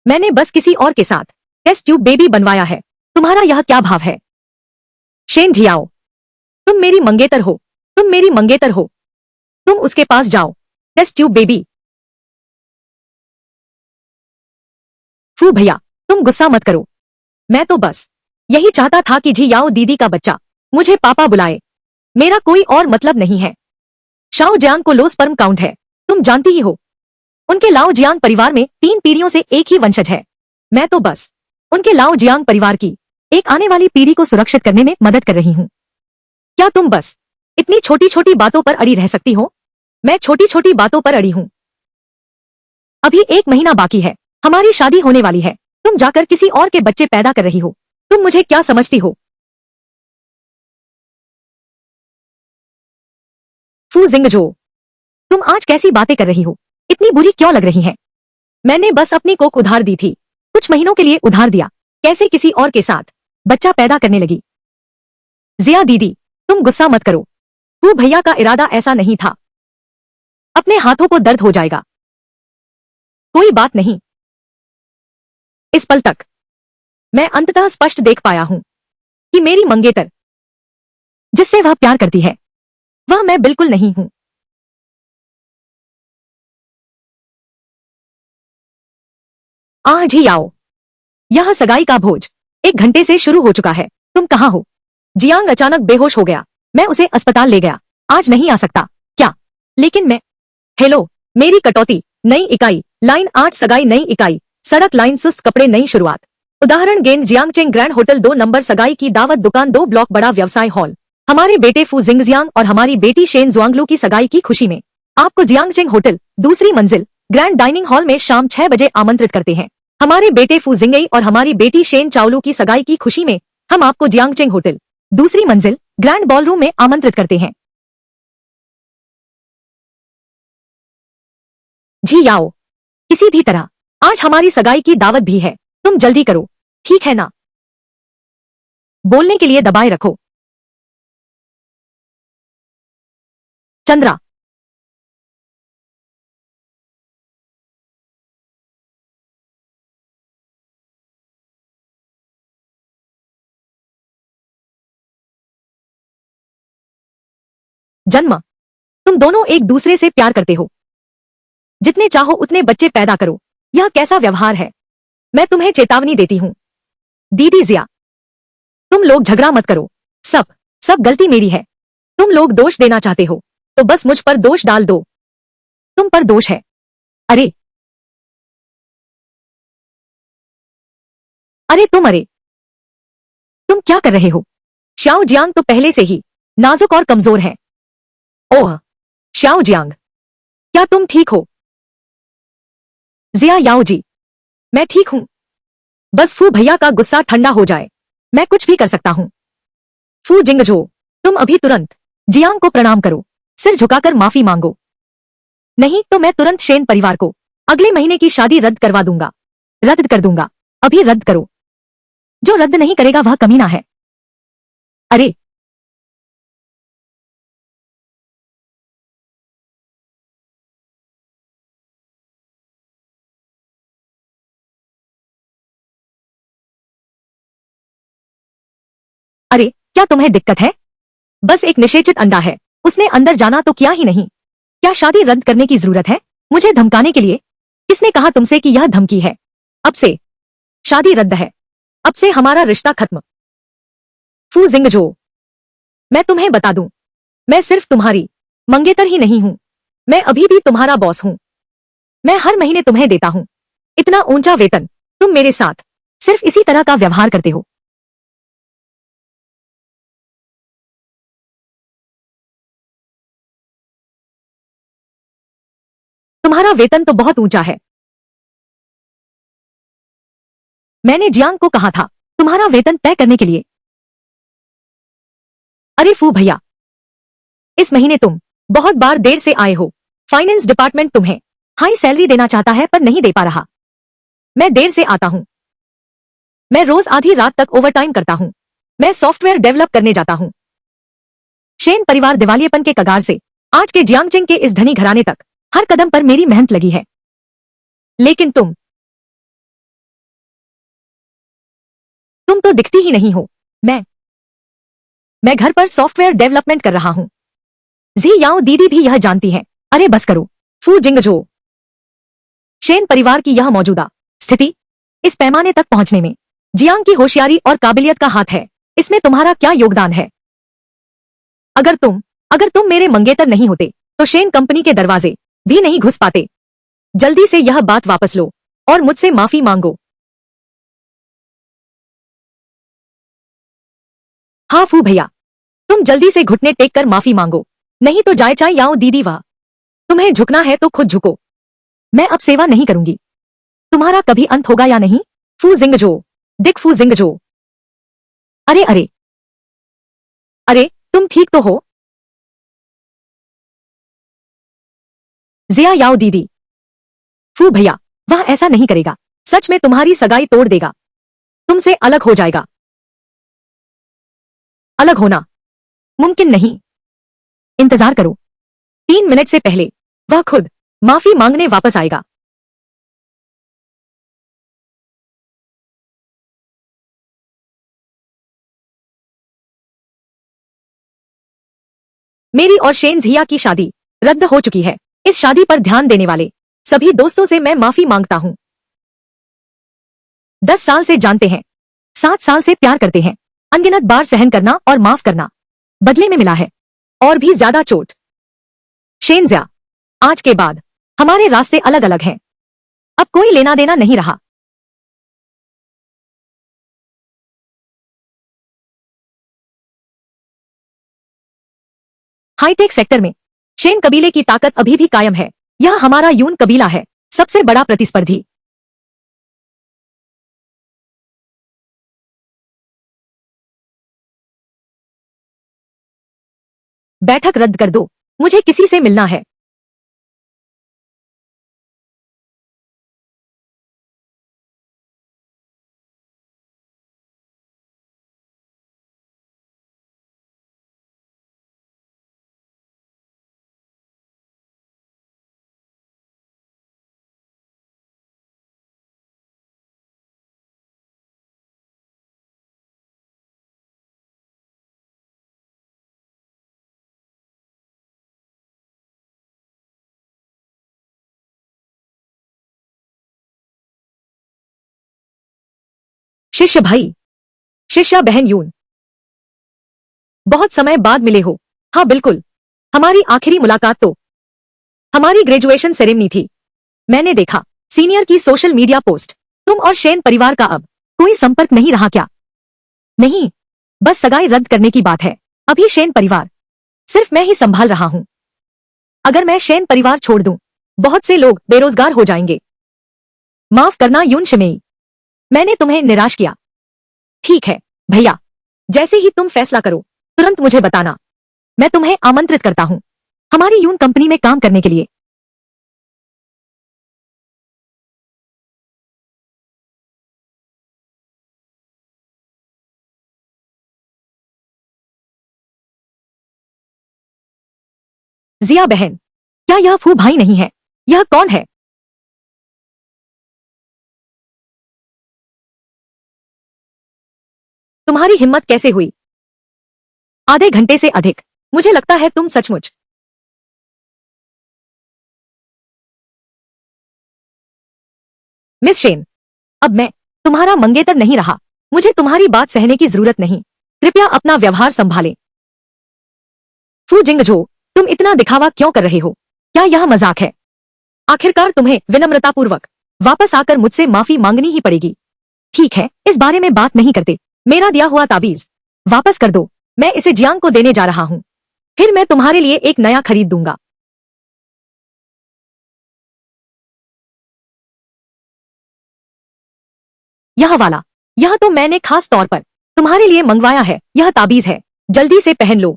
मैंने बस किसी और के साथ टेस्ट ट्यूब बेबी बनवाया है। तुम्हारा यह क्या भाव है? शेन झियाओ, तुम मेरी मंगेतर हो, तुम मेरी मंगेतर हो। तुम उसके पास जाओ। Test tube baby. फू भैया, तुम गुस्सा मत करो। मैं तो बस यही चाहता था कि झियाओ दीदी का बच्चा मुझे पापा बुलाए। मेरा कोई और मतलब नहीं है। शाओ जियांग को लो स्पर्म काउंट है, तुम जानती ही हो। उनके लाओ जियांग परिवार में 3 पीढ़ियों से एक ही वंशज है। मैं तो बस उनके लाओ जियांग परिवार की एक आने वाली पीढ़ी को सुरक्षित करने में मदद कर रही हूँ। क्या तुम बस इतनी छोटी छोटी बातों पर अड़ी रह सकती हो? मैं छोटी छोटी बातों पर अड़ी हूँ। अभी 1 महीना बाकी है, हमारी शादी होने वाली है। तुम जाकर किसी और के बच्चे पैदा कर रही हो। तुम मुझे क्या समझती हो? फू जिंगजो, तुम आज कैसी बातें कर रही हो? इतनी बुरी क्यों लग रही हैं? मैंने बस अपनी कोख उधार दी थी, कुछ महीनों के लिए उधार दिया। कैसे किसी और के साथ बच्चा पैदा करने लगी? जिया दीदी, तुम गुस्सा मत करो। फू भैया का इरादा ऐसा नहीं था। अपने हाथों को दर्द हो जाएगा। कोई बात नहीं। इस पल तक मैं अंततः स्पष्ट देख पाया हूं कि मेरी मंगेतर जिससे वह प्यार करती है वह मैं बिल्कुल नहीं हूं। आज ही आओ। यह सगाई का भोज 1 घंटे से शुरू हो चुका है। तुम कहां हो? जियांग अचानक बेहोश हो गया। मैं उसे अस्पताल ले गया। आज नहीं आ सकता क्या? लेकिन मैं। हेलो, मेरी कटौती नई इकाई लाइन 8 सगाई नई इकाई सड़क लाइन सुस्त कपड़े नई शुरुआत। उदाहरण गेंद जियांगचेंग ग्रैंड होटल 2 नंबर सगाई की दावत दुकान 2 ब्लॉक बड़ा व्यवसाय हॉल। हमारे बेटे फू जिंगजियांग और हमारी बेटी शेन जुआंगलू की सगाई की खुशी में आपको जियांगचेंग होटल 2री मंजिल ग्रैंड डाइनिंग हॉल में शाम 6 बजे आमंत्रित करते हैं। हमारे बेटे फू जिंगई और हमारी बेटी शेन चाओलू की सगाई की खुशी में हम आपको जियांगचेंग होटल 2री मंजिल ग्रैंड बॉलरूम में आमंत्रित करते हैं। जी आओ, किसी भी तरह आज हमारी सगाई की दावत भी है। तुम जल्दी करो, ठीक है ना? बोलने के लिए दबाए रखो। चंद्रा, जन्म, तुम दोनों एक दूसरे से प्यार करते हो। जितने चाहो उतने बच्चे पैदा करो। यह कैसा व्यवहार है? मैं तुम्हें चेतावनी देती हूँ। दीदी जिया, तुम लोग झगड़ा मत करो। सब सब गलती मेरी है। तुम लोग दोष देना चाहते हो तो बस मुझ पर दोष डाल दो। तुम पर दोष है। अरे अरे तुम क्या कर रहे हो? श्याओ जियांग तो पहले से ही नाजुक और कमजोर है। ओह, श्याओ जियांग, क्या तुम ठीक हो? जिया याओ जी, मैं ठीक हूं। बस फू भैया का गुस्सा ठंडा हो जाए, मैं कुछ भी कर सकता हूं। फू जिंगजो, तुम अभी तुरंत जियांग को प्रणाम करो, सिर झुकाकर माफी मांगो। नहीं तो मैं तुरंत शेन परिवार को अगले महीने की शादी रद्द करवा दूंगा। रद्द कर दूंगा। अभी रद्द करो। जो रद्द नहीं करेगा वह कमीना है। अरे अरे, क्या तुम्हें दिक्कत है? बस एक निषेचित अंडा है, उसने अंदर जाना तो क्या ही नहीं। क्या शादी रद्द करने की जरूरत है मुझे धमकाने के लिए? किसने कहा तुमसे कि यह धमकी है? अब से शादी रद्द है। अब से हमारा रिश्ता खत्म। फू जिंगजो, मैं तुम्हें बता दूं, मैं सिर्फ तुम्हारी मंगेतर ही नहीं हूं, मैं अभी भी तुम्हारा बॉस हूं। मैं हर महीने तुम्हें देता हूं इतना ऊंचा वेतन। तुम मेरे साथ सिर्फ इसी तरह का व्यवहार करते हो। तुम्हारा वेतन तो बहुत ऊंचा है। मैंने जियांग को कहा था तुम्हारा वेतन तय करने के लिए। अरे फू भैया, इस महीने तुम बहुत बार देर से आए हो। फाइनेंस डिपार्टमेंट तुम्हें हाई सैलरी देना चाहता है पर नहीं दे पा रहा। मैं देर से आता हूं। मैं रोज आधी रात तक ओवरटाइम करता हूं। मैं सॉफ्टवेयर डेवलप करने जाता हूं। शेन परिवार दिवालियेपन के कगार से आज के जियांगचेंग के इस धनी घराने तक हर कदम पर मेरी मेहनत लगी है। लेकिन तुम तुम तो दिखती ही नहीं हो। मैं घर पर सॉफ्टवेयर डेवलपमेंट कर रहा हूं। जी याओ दीदी भी यह जानती है। अरे बस करो फू जिंगजो। शेन परिवार की यह मौजूदा स्थिति, इस पैमाने तक पहुंचने में जियांग की होशियारी और काबिलियत का हाथ है। इसमें तुम्हारा क्या योगदान है? अगर तुम मेरे मंगेतर नहीं होते तो शेन कंपनी के दरवाजे भी नहीं घुस पाते। जल्दी से यह बात वापस लो और मुझसे माफी मांगो। हाँ फू भैया, तुम जल्दी से घुटने टेक कर माफी मांगो, नहीं तो जाए चाय याओ दीदी वाह। तुम्हें झुकना है तो खुद झुको। मैं अब सेवा नहीं करूंगी। तुम्हारा कभी अंत होगा या नहीं? फू जिंगजो, दिक फू जिंगजो। अरे अरे अरे, तुम ठीक तो हो? जिया याओ दीदी। फू भैया, वह ऐसा नहीं करेगा। सच में तुम्हारी सगाई तोड़ देगा। तुमसे अलग हो जाएगा। अलग होना मुमकिन नहीं। इंतजार करो, 3 मिनट से पहले वह खुद माफी मांगने वापस आएगा। मेरी और शेन जिया की शादी रद्द हो चुकी है। इस शादी पर ध्यान देने वाले सभी दोस्तों से मैं माफी मांगता हूँ। 10 साल से जानते हैं, 7 साल से प्यार करते हैं, अनगिनत बार सहन करना और माफ करना बदले में मिला है और भी ज्यादा चोट। शेनजिया, आज के बाद हमारे रास्ते अलग अलग हैं। अब कोई लेना देना नहीं रहा। हाईटेक सेक्टर में शेन कबीले की ताकत अभी भी कायम है। यह हमारा यून कबीला है, सबसे बड़ा प्रतिस्पर्धी। बैठक रद्द कर दो, मुझे किसी से मिलना है। शिष्य भाई, शिष्या बहन यून, बहुत समय बाद मिले हो। हाँ बिल्कुल, हमारी आखिरी मुलाकात तो हमारी ग्रेजुएशन सेरेमनी थी। मैंने देखा सीनियर की सोशल मीडिया पोस्ट। तुम और शेन परिवार का अब कोई संपर्क नहीं रहा क्या? नहीं, बस सगाई रद्द करने की बात है। अभी शेन परिवार सिर्फ मैं ही संभाल रहा हूं। अगर मैं शेन परिवार छोड़ दूं, बहुत से लोग बेरोजगार हो जाएंगे। माफ करना यून शिमेई, मैंने तुम्हें निराश किया। ठीक है भैया, जैसे ही तुम फैसला करो तुरंत मुझे बताना। मैं तुम्हें आमंत्रित करता हूं हमारी यून कंपनी में काम करने के लिए। जिया बहन, क्या यह फू भाई नहीं है? यह कौन है? तुम्हारी हिम्मत कैसे हुई? आधे घंटे से अधिक, मुझे लगता है तुम सचमुच। मिस शेन, अब मैं तुम्हारा मंगेतर नहीं रहा। मुझे तुम्हारी बात सहने की जरूरत नहीं। कृपया अपना व्यवहार संभालें। फू जिंगजो, तुम इतना दिखावा क्यों कर रहे हो? क्या यह मजाक है? आखिरकार तुम्हें विनम्रतापूर्वक वापस आकर मुझसे माफी मांगनी ही पड़ेगी। ठीक है, इस बारे में बात नहीं करते। मेरा दिया हुआ ताबीज वापस कर दो। मैं इसे जियांग को देने जा रहा हूँ, फिर मैं तुम्हारे लिए एक नया खरीद दूंगा। यह वाला, यह तो मैंने खास तौर पर तुम्हारे लिए मंगवाया है। यह ताबीज है, जल्दी से पहन लो।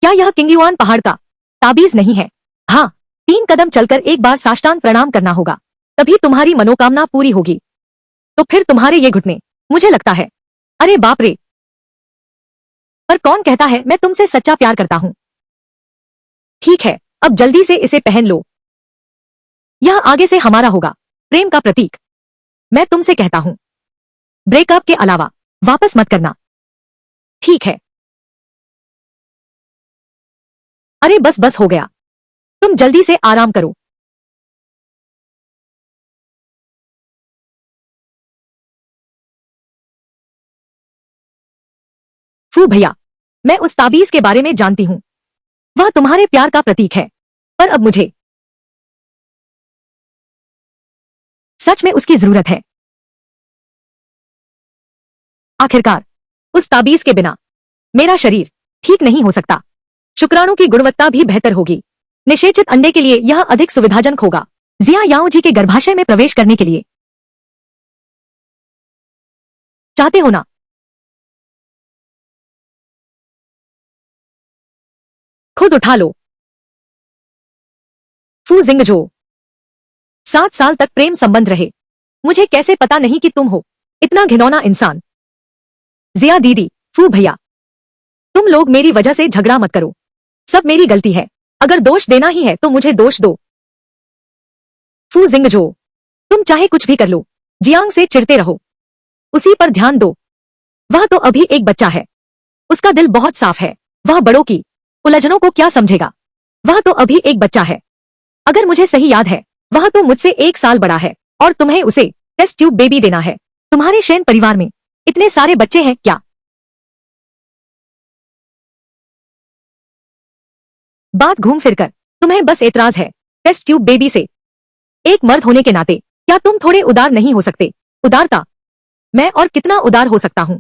क्या यह किंगयुआन पहाड़ का ताबीज नहीं है? हाँ, 3 कदम चलकर एक बार साष्टांग प्रणाम करना होगा, तभी तुम्हारी मनोकामना पूरी होगी। तो फिर तुम्हारे ये घुटने, मुझे लगता है। अरे बाप रे, पर कौन कहता है मैं तुमसे सच्चा प्यार करता हूँ? ठीक है, अब जल्दी से इसे पहन लो। यह आगे से हमारा होगा, प्रेम का प्रतीक। मैं तुमसे कहता हूँ। ब्रेकअप के अलावा वापस मत करना। ठीक है। अरे बस बस हो गया, तुम जल्दी से आराम करो। फू भैया, मैं उस ताबीज के बारे में जानती हूँ। वह तुम्हारे प्यार का प्रतीक है, पर अब मुझे सच में उसकी जरूरत है। आखिरकार उस ताबीज के बिना मेरा शरीर ठीक नहीं हो सकता। शुक्राणु की गुणवत्ता भी बेहतर होगी। निषेचित अंडे के लिए यह अधिक सुविधाजनक होगा। जिया याओ जी के गर्भाशय में प्रवेश करने के लिए चाहते हो ना? खुद उठा लो। फू जिंगजो, 7 साल तक प्रेम संबंध रहे, मुझे कैसे पता नहीं कि तुम हो इतना घिनौना इंसान। जिया दीदी, फू भैया, तुम लोग मेरी वजह से झगड़ा मत करो। सब मेरी गलती है। अगर दोष देना ही है तो मुझे दोष दो। फू जिंगजो, तुम चाहे कुछ भी कर लो, जियांग से चिढ़ते रहो, उसी पर ध्यान दो। वह तो अभी एक बच्चा है, उसका दिल बहुत साफ है। वह बड़ों की उलझनों को क्या समझेगा? वह तो अभी एक बच्चा है। अगर मुझे सही याद है, वह तो मुझसे 1 साल बड़ा है और तुम्हें उसे टेस्ट ट्यूब बेबी देना है। तुम्हारे शेन परिवार में इतने सारे बच्चे हैं क्या? बात घूम फिरकर तुम्हें बस एतराज है टेस्ट ट्यूब बेबी से। एक मर्द होने के नाते क्या तुम थोड़े उदार नहीं हो सकते? उदारता? मैं और कितना उदार हो सकता हूँ?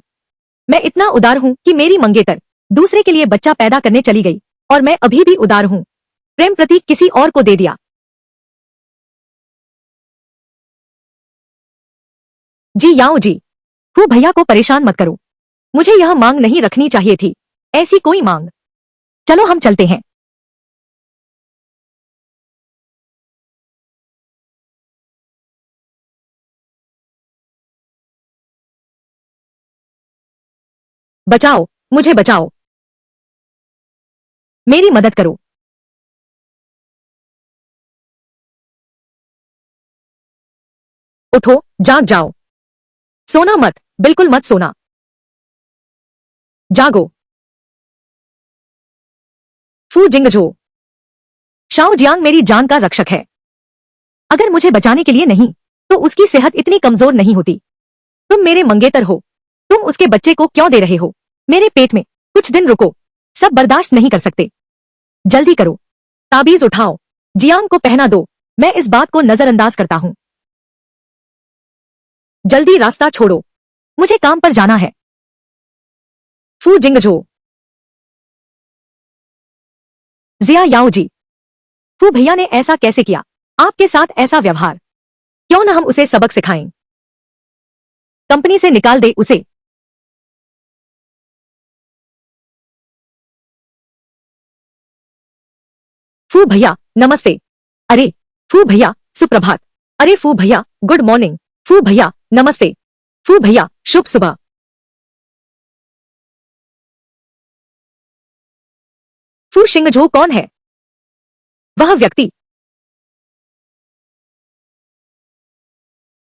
मैं इतना उदार हूँ कि मेरी मंगेतर दूसरे के लिए बच्चा पैदा करने चली गई और मैं अभी भी उदार हूँ। प्रेम प्रतीक किसी और को दे दिया। जी याओ जी, हूँ भैया को परेशान मत करो। मुझे यह मांग नहीं रखनी चाहिए थी, ऐसी कोई मांग। चलो हम चलते हैं। बचाओ, मुझे बचाओ, मेरी मदद करो। उठो, जाग जाओ। सोना मत, बिल्कुल मत सोना। जागो। फू जिंगजो, शाओ जियांग मेरी जान का रक्षक है। अगर मुझे बचाने के लिए नहीं तो उसकी सेहत इतनी कमजोर नहीं होती। तुम मेरे मंगेतर हो, तुम उसके बच्चे को क्यों दे रहे हो? मेरे पेट में कुछ दिन रुको, सब बर्दाश्त नहीं कर सकते। जल्दी करो, ताबीज उठाओ, जियांग को पहना दो। मैं इस बात को नजरअंदाज करता हूं। जल्दी रास्ता छोड़ो, मुझे काम पर जाना है। फू जिंगजो, जिया याओ जी, फू भैया ने ऐसा कैसे किया? आपके साथ ऐसा व्यवहार? क्यों न हम उसे सबक सिखाएं? कंपनी से निकाल दे उसे। फू भैया नमस्ते। अरे फू भैया सुप्रभात। अरे फू भैया गुड मॉर्निंग। फू भैया नमस्ते। फू भैया शुभ सुबह। फू शिंगझो कौन है? वह व्यक्ति।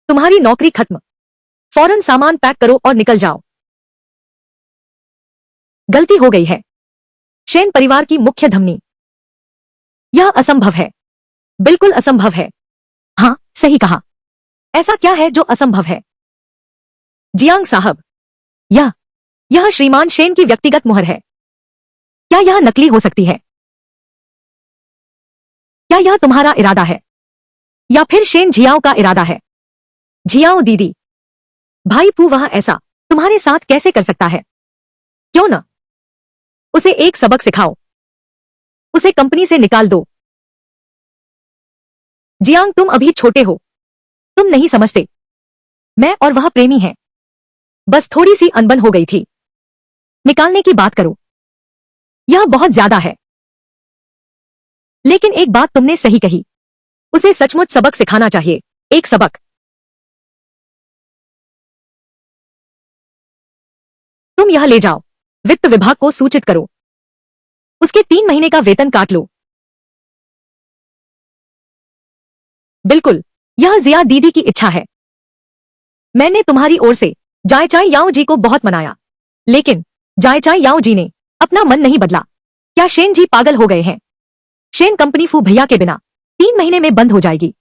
तुम्हारी नौकरी खत्म, फौरन सामान पैक करो और निकल जाओ। गलती हो गई है, शेन परिवार की मुख्य धमनी। यह असंभव है, बिल्कुल असंभव है। हाँ सही कहा। ऐसा क्या है जो असंभव है? जियांग साहब, यह यह श्रीमान शेन की व्यक्तिगत मुहर है। क्या यह नकली हो सकती है? क्या यह तुम्हारा इरादा है या फिर शेन झियाओ का इरादा है? झियाओ दीदी, भाई पू वह ऐसा तुम्हारे साथ कैसे कर सकता है? क्यों न उसे एक सबक सिखाओ, उसे कंपनी से निकाल दो। जियांग तुम अभी छोटे हो, तुम नहीं समझते। मैं और वह प्रेमी हैं, बस थोड़ी सी अनबन हो गई थी। निकालने की बात करो, यह बहुत ज्यादा है। लेकिन एक बात तुमने सही कही, उसे सचमुच सबक सिखाना चाहिए, एक सबक। तुम यह ले जाओ, वित्त विभाग को सूचित करो, उसके 3 महीने का वेतन काट लो। बिल्कुल, यह जिया दीदी की इच्छा है। मैंने तुम्हारी ओर से जाय चाय याओ जी को बहुत मनाया, लेकिन जाय चाय याओ जी ने अपना मन नहीं बदला। क्या शेन जी पागल हो गए हैं? शेन कंपनी फू भैया के बिना 3 महीने में बंद हो जाएगी।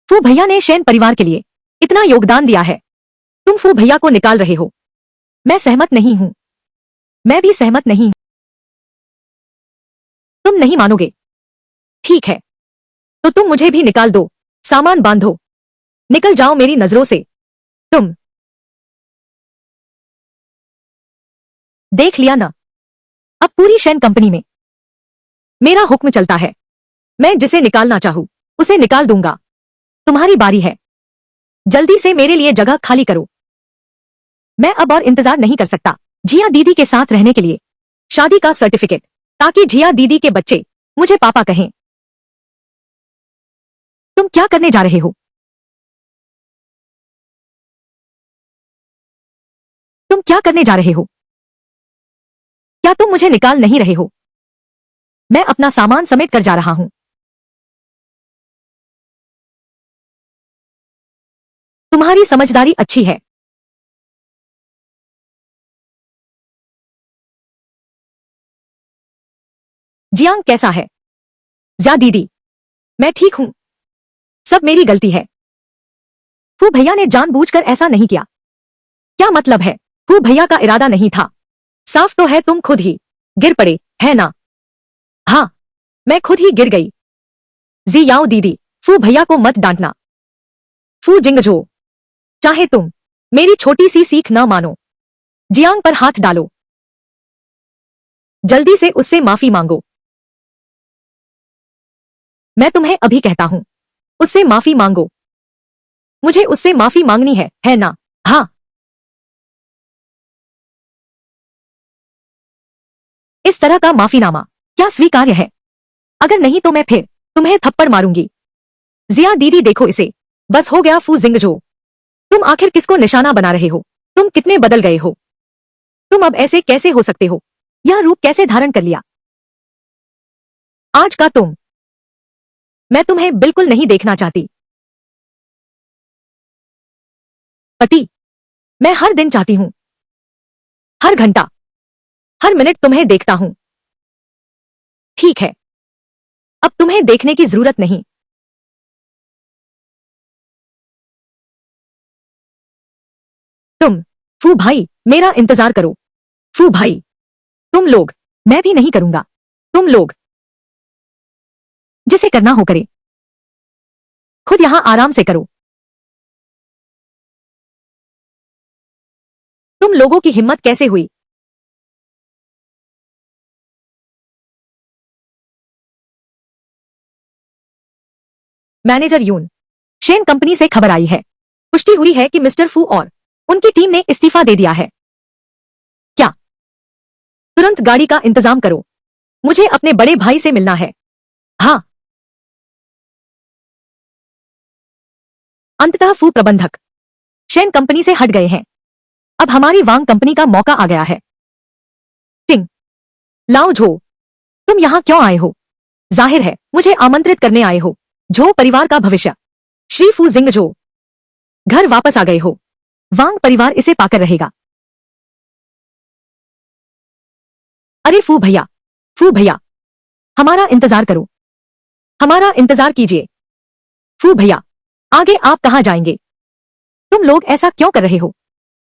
फू भैया ने शेन परिवार के लिए इतना योगदान दिया है, तुम फू भैया को निकाल रहे हो। मैं सहमत नहीं हूं। मैं भी सहमत नहीं हूं। तुम नहीं मानोगे। ठीक है, तो तुम मुझे भी निकाल दो। सामान बांधो, निकल जाओ मेरी नजरों से। तुम देख लिया ना, अब पूरी शेन कंपनी में मेरा हुक्म चलता है। मैं जिसे निकालना चाहूं उसे निकाल दूंगा। तुम्हारी बारी है, जल्दी से मेरे लिए जगह खाली करो। मैं अब और इंतजार नहीं कर सकता। जिया दीदी के साथ रहने के लिए शादी का सर्टिफिकेट, ताकि जिया दीदी के बच्चे मुझे पापा कहें। तुम क्या करने जा रहे हो? तुम क्या करने जा रहे हो? क्या तुम मुझे निकाल नहीं रहे हो? मैं अपना सामान समेट कर जा रहा हूं। तुम्हारी समझदारी अच्छी है। जियांग कैसा है? जा दीदी, मैं ठीक हूं। सब मेरी गलती है। फू भैया ने जानबूझकर ऐसा नहीं किया। क्या मतलब है? फू भैया का इरादा नहीं था। साफ तो है तुम खुद ही गिर पड़े, है ना? हाँ, मैं खुद ही गिर गई। जी याओ दीदी, फू भैया को मत डांटना। फू जिंगजो, चाहे तुम मेरी छोटी सी सीख ना मानो, जियांग पर हाथ डालो। जल्दी से उससे माफी मांगो। मैं तुम्हें अभी कहता हूं, उससे माफी मांगो। मुझे उससे माफी मांगनी है ना? हाँ। इस तरह का माफीनामा क्या स्वीकार्य है? अगर नहीं तो मैं फिर तुम्हें थप्पड़ मारूंगी। जिया दीदी देखो इसे, बस हो गया फू जिंगजो। तुम आखिर किसको निशाना बना रहे हो? तुम कितने बदल गए हो? तुम अब ऐसे कैसे हो सकते हो? यह रूप कैसे धारण कर लिया आज का तुम? मैं तुम्हें बिल्कुल नहीं देखना चाहती। पति, मैं हर दिन चाहती हूं, हर घंटा, हर मिनट तुम्हें देखता हूं। ठीक है, अब तुम्हें देखने की जरूरत नहीं। तुम, फू भाई, मेरा इंतजार करो। फू भाई, तुम लोग, मैं भी नहीं करूंगा। तुम लोग जिसे करना हो करे, खुद यहां आराम से करो। तुम लोगों की हिम्मत कैसे हुई? मैनेजर यून, शेन कंपनी से खबर आई है। पुष्टि हुई है कि मिस्टर फू और उनकी टीम ने इस्तीफा दे दिया है। क्या? तुरंत गाड़ी का इंतजाम करो, मुझे अपने बड़े भाई से मिलना है। हाँ। अंततः फू प्रबंधक शेन कंपनी से हट गए हैं। अब हमारी वांग कंपनी का मौका आ गया है। टिंग, लाओ झो, तुम यहां क्यों आए हो? जाहिर है मुझे आमंत्रित करने आए हो। झो परिवार का भविष्य। श्री फू जिंग झो, घर वापस आ गए हो। वांग परिवार इसे पाकर रहेगा। अरे फू भैया, फू भैया, हमारा इंतजार करो। हमारा इंतजार कीजिए। फू भैया, आगे आप कहां जाएंगे? तुम लोग ऐसा क्यों कर रहे हो?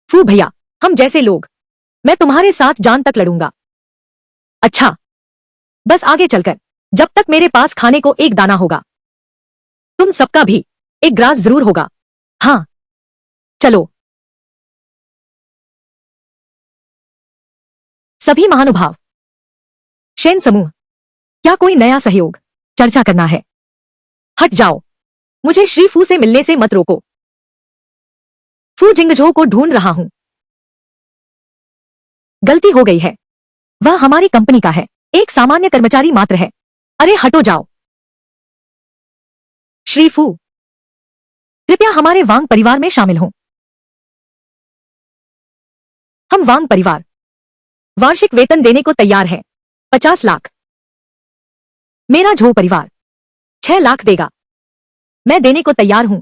फू भैया, हम जैसे लोग, मैं तुम्हारे साथ जान तक लड़ूंगा। अच्छा, बस आगे चलकर, जब तक मेरे पास खाने को एक दाना होगा, तुम सबका भी एक ग्रास जरूर होगा। हाँ, चलो। सभी महानुभाव, शेन समूह, क्या कोई नया सहयोग चर्चा करना है? हट जाओ, मुझे श्री फू से मिलने से मत रोको। फू जिंगझो को ढूंढ रहा हूं। गलती हो गई है, वह हमारी कंपनी का है, एक सामान्य कर्मचारी मात्र है। अरे हटो जाओ। श्री फू, कृपया हमारे वांग परिवार में शामिल हों। हम वांग परिवार वार्षिक वेतन देने को तैयार है। 50 लाख। मेरा झो परिवार 6 लाख देगा। मैं देने को तैयार हूं।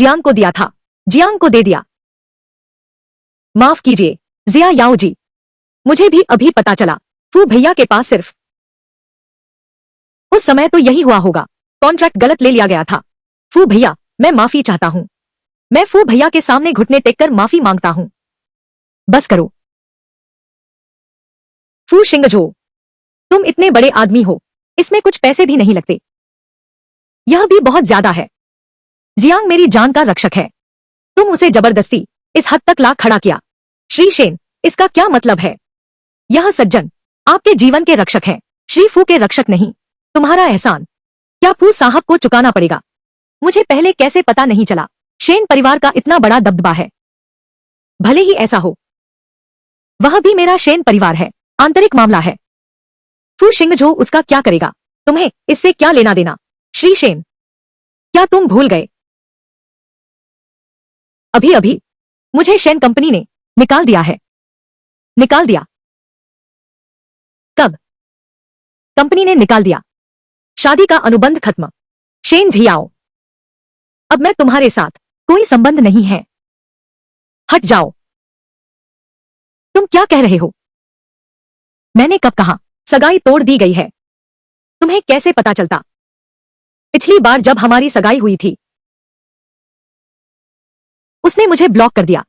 जियांग को दिया था, जियांग को दे दिया। माफ कीजिए जिया याओ जी, मुझे भी अभी पता चला फू भैया के पास सिर्फ उस समय तो यही हुआ होगा, कॉन्ट्रैक्ट गलत ले लिया गया था। फू भैया मैं माफी चाहता हूं, मैं फू भैया के सामने घुटने टेककर माफी मांगता हूं। बस करो फू शिंगझो, तुम इतने बड़े आदमी हो, इसमें कुछ पैसे भी नहीं लगते, यह भी बहुत ज्यादा है। जियांग मेरी जान का रक्षक है, तुम उसे जबरदस्ती इस हद तक ला खड़ा किया। श्री शेन, इसका क्या मतलब है? यह सज्जन आपके जीवन के रक्षक हैं, श्री फू के रक्षक नहीं। तुम्हारा एहसान क्या फू साहब को चुकाना पड़ेगा? मुझे पहले कैसे पता नहीं चला? शेन परिवार का इतना बड़ा दबदबा है। भले ही ऐसा हो, वह भी मेरा शेन परिवार है, आंतरिक मामला है। फू शिंगझो उसका क्या करेगा? तुम्हें इससे क्या लेना देना? श्री शेन, क्या तुम भूल गए? अभी अभी मुझे शेन कंपनी ने निकाल दिया है। निकाल दिया? कब? कंपनी ने निकाल दिया? शादी का अनुबंध खत्म। शेन झियाओ, अब मैं तुम्हारे साथ कोई संबंध नहीं है, हट जाओ। तुम क्या कह रहे हो? मैंने कब कहा सगाई तोड़ दी गई है? तुम्हें कैसे पता चलता? पिछली बार जब हमारी सगाई हुई थी, उसने मुझे ब्लॉक कर दिया।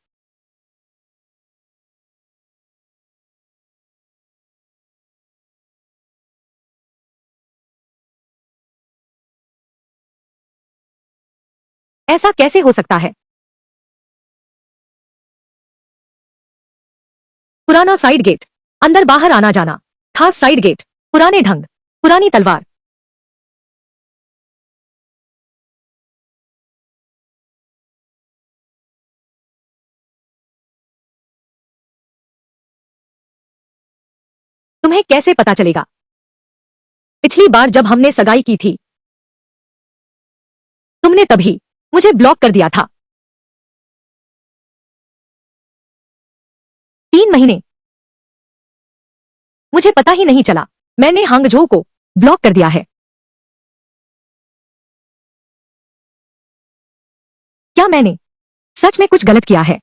ऐसा कैसे हो सकता है? पुराना साइड गेट, अंदर बाहर आना जाना, खास साइड गेट, पुराने ढंग, पुरानी तलवार। तुम्हें कैसे पता चलेगा? पिछली बार जब हमने सगाई की थी, तुमने तभी मुझे ब्लॉक कर दिया था। 3 महीने मुझे पता ही नहीं चला, मैंने हांगझो को ब्लॉक कर दिया है। क्या मैंने सच में कुछ गलत किया है?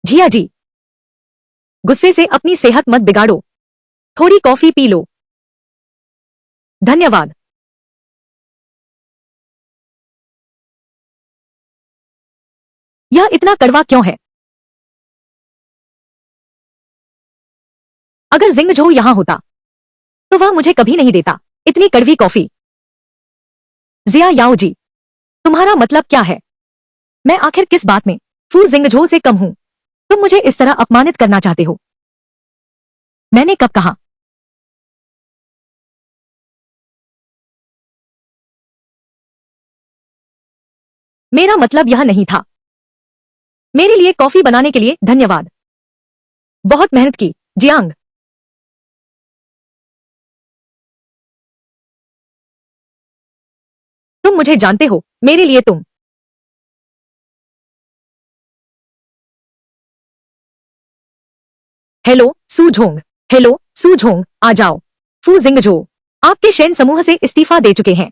जिया जी, गुस्से से अपनी सेहत मत बिगाड़ो, थोड़ी कॉफी पी लो। धन्यवाद। यह इतना कड़वा क्यों है? अगर जिंगझो यहां होता तो वह मुझे कभी नहीं देता इतनी कड़वी कॉफी। जिया याओ जी, तुम्हारा मतलब क्या है? मैं आखिर किस बात में फू जिंगझो से कम हूं? तुम मुझे इस तरह अपमानित करना चाहते हो? मैंने कब कहा? मेरा मतलब यह नहीं था। मेरे लिए कॉफी बनाने के लिए धन्यवाद। बहुत मेहनत की जियांग। तुम मुझे जानते हो, मेरे लिए तुम। हेलो सूझोंग, हेलो सूझोंग, आ जाओ। फू जिंगझो, आपके शयन समूह से इस्तीफा दे चुके हैं,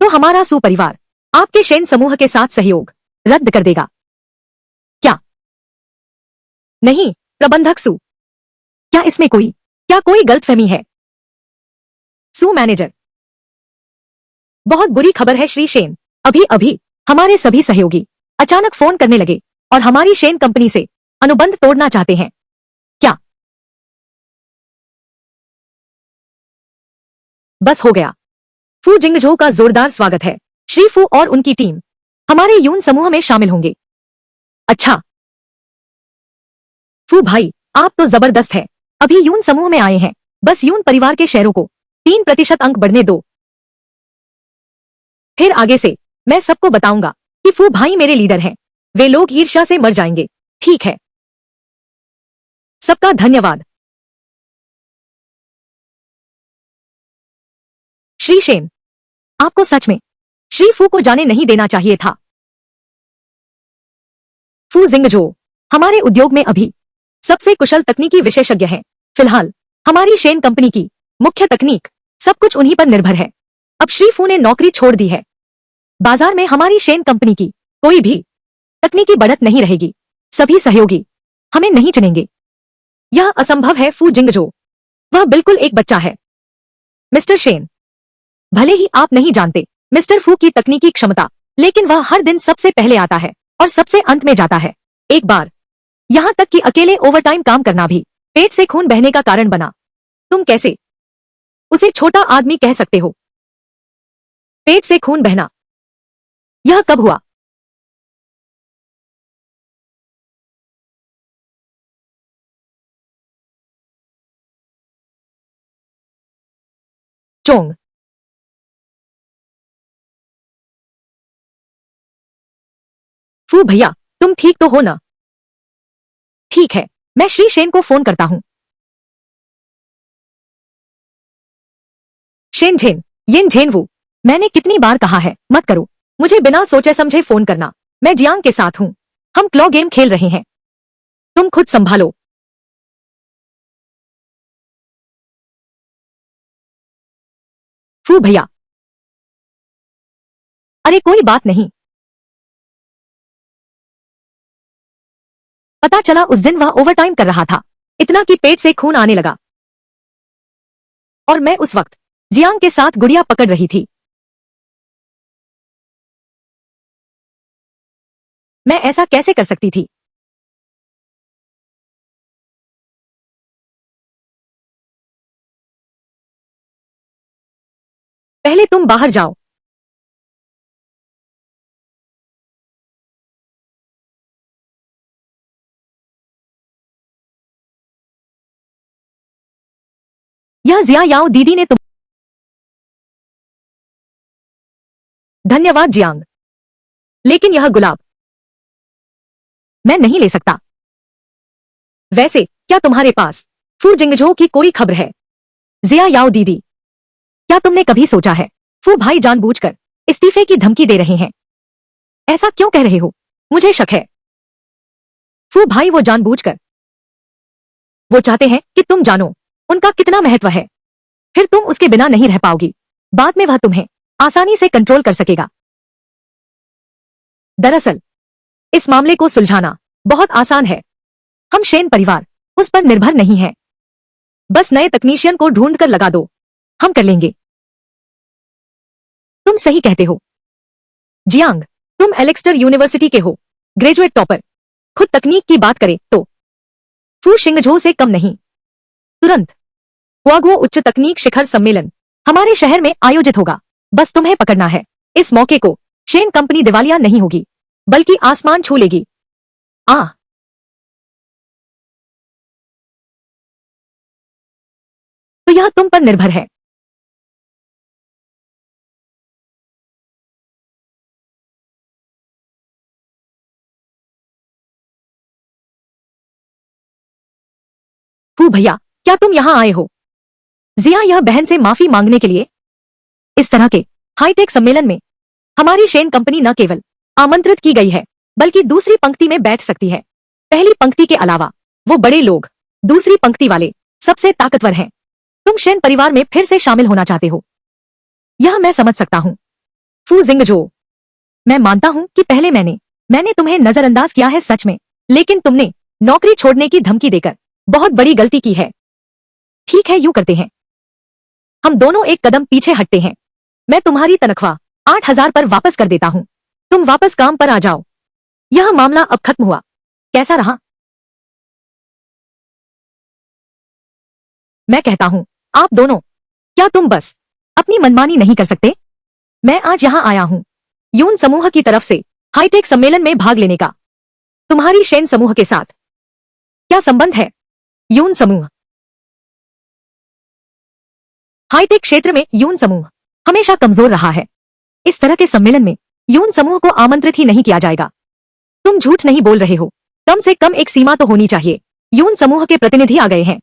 तो हमारा सुपरिवार आपके शयन समूह के साथ सहयोग रद्द कर देगा। क्या? नहीं प्रबंधक सु, क्या कोई गलतफहमी है? सु मैनेजर, बहुत बुरी खबर है श्री शेन। अभी अभी हमारे सभी सहयोगी अचानक फोन करने लगे और हमारी शेन कंपनी से अनुबंध तोड़ना चाहते हैं। क्या? बस हो गया। फू जिंगझो का जोरदार स्वागत है। श्री फू और उनकी टीम हमारे यून समूह में शामिल होंगे। अच्छा फू भाई, आप तो जबरदस्त है। अभी यून समूह में आए हैं, बस यून परिवार के शेयरों को 3% अंक बढ़ने दो, फिर आगे से मैं सबको बताऊंगा कि फू भाई मेरे लीडर हैं। वे लोग ईर्ष्या से मर जाएंगे। ठीक है, सबका धन्यवाद। श्री शेन, आपको सच में श्री फू को जाने नहीं देना चाहिए था। फू जिंगझो हमारे उद्योग में अभी सबसे कुशल तकनीकी विशेषज्ञ हैं। फिलहाल हमारी शेन कंपनी की मुख्य तकनीक सब कुछ उन्हीं पर निर्भर है। अब श्री फू ने नौकरी छोड़ दी है। बाजार में हमारी शेन कंपनी की कोई भी तकनीकी बढ़त नहीं रहेगी। सभी सहयोगी हमें नहीं चुनेंगे। यह असंभव है फू जिंगझो, वह बिल्कुल एक बच्चा है। मिस्टर शेन, भले ही आप नहीं जानते मिस्टर फू की तकनीकी क्षमता, लेकिन वह हर दिन सबसे पहले आता है और सबसे अंत में जाता है। एक बार यहां तक कि अकेले ओवरटाइम काम करना भी पेट से खून बहने का कारण बना। तुम कैसे उसे छोटा आदमी कह सकते हो? पेट से खून बहना, यह कब हुआ? चोंग, फू भैया, तुम ठीक तो हो ना? ठीक है, मैं श्री शेन को फोन करता हूं। शेन झेन, येन झेन वू, मैंने कितनी बार कहा है मत करो। मुझे बिना सोचे समझे फोन करना। मैं जियांग के साथ हूं, हम क्लॉ गेम खेल रहे हैं। तुम खुद संभालो। फू भैया, अरे कोई बात नहीं। पता चला उस दिन वह ओवरटाइम कर रहा था, इतना कि पेट से खून आने लगा। और मैं उस वक्त जियांग के साथ गुड़िया पकड़ रही थी। मैं ऐसा कैसे कर सकती थी? पहले तुम बाहर जाओ। यह जिया याओ दीदी ने तुम। धन्यवाद जियांग, लेकिन यह गुलाब मैं नहीं ले सकता। वैसे क्या तुम्हारे पास फू जिंगझो की कोई खबर है? जिया याओ दीदी, क्या तुमने कभी सोचा है फू भाई जानबूझकर इस्तीफे की धमकी दे रहे हैं? ऐसा क्यों कह रहे हो? मुझे शक है फू भाई वो जानबूझकर, वो चाहते हैं कि तुम जानो उनका कितना महत्व है। फिर तुम उसके बिना नहीं रह पाओगी। बाद में वह तुम्हें आसानी से कंट्रोल कर सकेगा। दरअसल इस मामले को सुलझाना बहुत आसान है। हम शेन परिवार उस पर निर्भर नहीं है। बस नए तकनीशियन को ढूंढ कर लगा दो, हम कर लेंगे। तुम सही कहते हो जियांग, तुम एलेक्स्टर यूनिवर्सिटी के हो, ग्रेजुएट टॉपर। खुद तकनीक की बात करें तो फू शिंगझो से कम नहीं। तुरंत हुआगुओ उच्च तकनीक शिखर सम्मेलन हमारे शहर में आयोजित होगा। बस तुम्हें पकड़ना है। इस मौके को शेन कंपनी दिवालिया नहीं होगी, बल्कि आसमान छू लेगी। आ तो यह तुम पर निर्भर है। फू भैया, क्या तुम यहां आए हो जिया यह बहन से माफी मांगने के लिए? इस तरह के हाईटेक सम्मेलन में हमारी शेन कंपनी न केवल आमंत्रित की गई है, बल्कि दूसरी पंक्ति में बैठ सकती है। पहली पंक्ति के अलावा वो बड़े लोग दूसरी पंक्ति वाले सबसे ताकतवर हैं। तुम शेन परिवार में फिर से शामिल होना चाहते हो, यह मैं समझ सकता हूँ। फू जिंगजो, मैं मानता हूँ कि पहले मैंने तुम्हें नजरअंदाज किया है सच में, लेकिन तुमने नौकरी छोड़ने की धमकी देकर बहुत बड़ी गलती की है। ठीक है, यूं करते हैं, हम दोनों एक कदम पीछे हटते हैं। मैं तुम्हारी तनख्वाह 8,000 पर वापस कर देता हूँ। तुम वापस काम पर आ जाओ। यह मामला अब खत्म हुआ। कैसा रहा? मैं कहता हूँ, आप दोनों, क्या तुम बस अपनी मनमानी नहीं कर सकते? मैं आज यहाँ आया हूँ यून समूह की तरफ से हाईटेक सम्मेलन में भाग लेने का। तुम्हारी शेन समूह के साथ क्या संबंध है? यून समूह, हाईटेक क्षेत्र में यून समूह हमेशा कमजोर रहा है। इस तरह के सम्मेलन में यून समूह को आमंत्रित ही नहीं किया जाएगा। तुम झूठ नहीं बोल रहे हो। कम से कम एक सीमा तो होनी चाहिए। यून समूह के प्रतिनिधि आ गए हैं।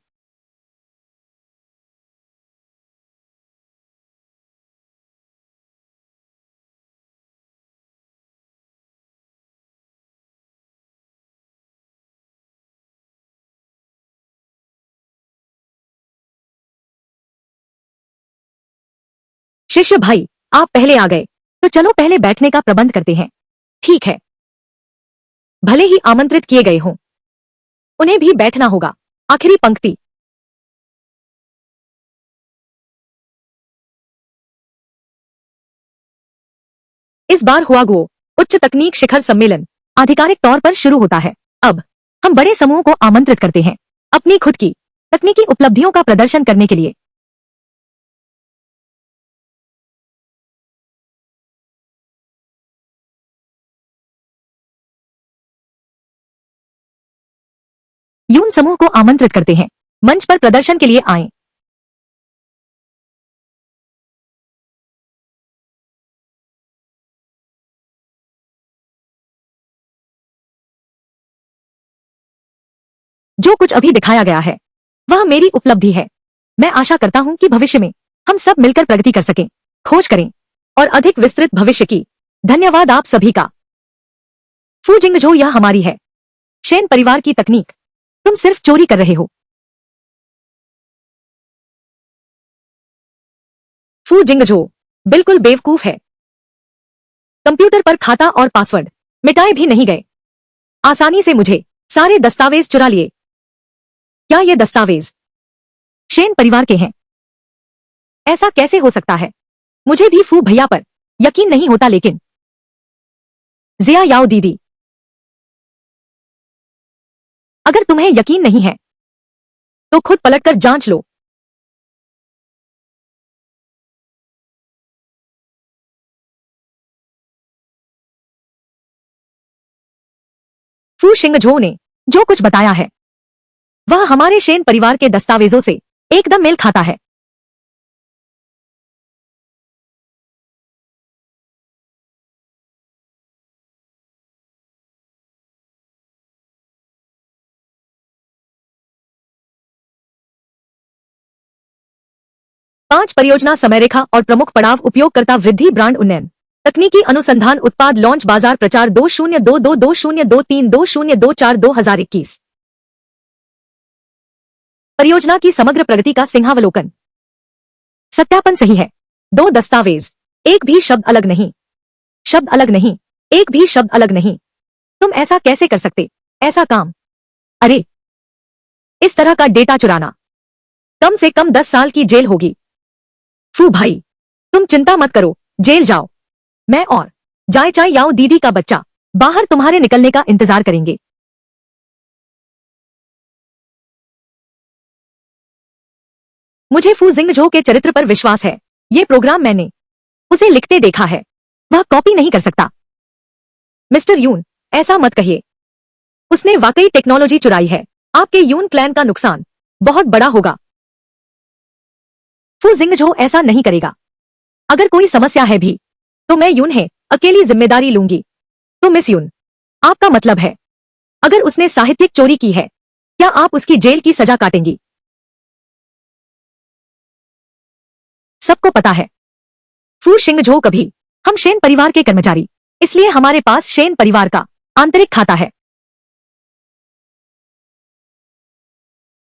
शिष्य भाई, आप पहले आ गए, तो चलो पहले बैठने का प्रबंध करते हैं। ठीक है। भले ही आमंत्रित किए गए हों, उन्हें भी बैठना होगा। आखिरी पंक्ति। इस बार हुआगुओ उच्च तकनीक शिखर सम्मेलन आधिकारिक तौर पर शुरू होता है। अब हम बड़े समूह को आमंत्रित करते हैं अपनी खुद की तकनीकी उपलब्धियों का प्रदर्शन करने के लिए। यून समूह को आमंत्रित करते हैं, मंच पर प्रदर्शन के लिए आएं। जो कुछ अभी दिखाया गया है वह मेरी उपलब्धि है। मैं आशा करता हूं कि भविष्य में हम सब मिलकर प्रगति कर सकें, खोज करें और अधिक विस्तृत भविष्य की। धन्यवाद आप सभी का। फू जिंगजो, यह हमारी है। शेन परिवार की तकनीक। तुम सिर्फ चोरी कर रहे हो। फू जिंगजो बिल्कुल बेवकूफ है। कंप्यूटर पर खाता और पासवर्ड मिटाए भी नहीं गए। आसानी से मुझे सारे दस्तावेज चुरा लिए। क्या ये दस्तावेज शेन परिवार के हैं? ऐसा कैसे हो सकता है? मुझे भी फू भैया पर यकीन नहीं होता, लेकिन जिया याओ दीदी, अगर तुम्हें यकीन नहीं है तो खुद पलटकर जांच लो। फू शिंगझो ने जो कुछ बताया है वह हमारे शेन परिवार के दस्तावेजों से एकदम मेल खाता है। पांच परियोजना समयरेखा और प्रमुख पड़ाव: उपयोगकर्ता वृद्धि, ब्रांड उन्नयन, तकनीकी अनुसंधान, उत्पाद लॉन्च, बाजार प्रचार 2022-2023-2024 परियोजना की समग्र प्रगति का सिंहावलोकन। सत्यापन सही है। 2 दस्तावेज, एक भी शब्द अलग नहीं। शब्द अलग नहीं, एक भी शब्द अलग नहीं। तुम ऐसा कैसे कर सकते? ऐसा काम? अरे, इस तरह का डेटा चुराना, कम से कम 10 साल की जेल होगी। फू भाई, तुम चिंता मत करो, जेल जाओ। मैं और जाय चाय याओ दीदी का बच्चा बाहर तुम्हारे निकलने का इंतजार करेंगे। मुझे फू जिंगझो के चरित्र पर विश्वास है। ये प्रोग्राम मैंने उसे लिखते देखा है। वह कॉपी नहीं कर सकता। मिस्टर यून, ऐसा मत कहिए। उसने वाकई टेक्नोलॉजी चुराई है। आपके यून क्लैन का नुकसान बहुत बड़ा होगा। फू जिंगझो ऐसा नहीं करेगा। अगर कोई समस्या है भी तो मैं यून है अकेली जिम्मेदारी लूंगी। तो मिस यून, आपका मतलब है अगर उसने साहित्यिक चोरी की है, क्या आप उसकी जेल की सजा काटेंगी? सबको पता है फू शिंगझो कभी। हम शेन परिवार के कर्मचारी, इसलिए हमारे पास शेन परिवार का आंतरिक खाता है।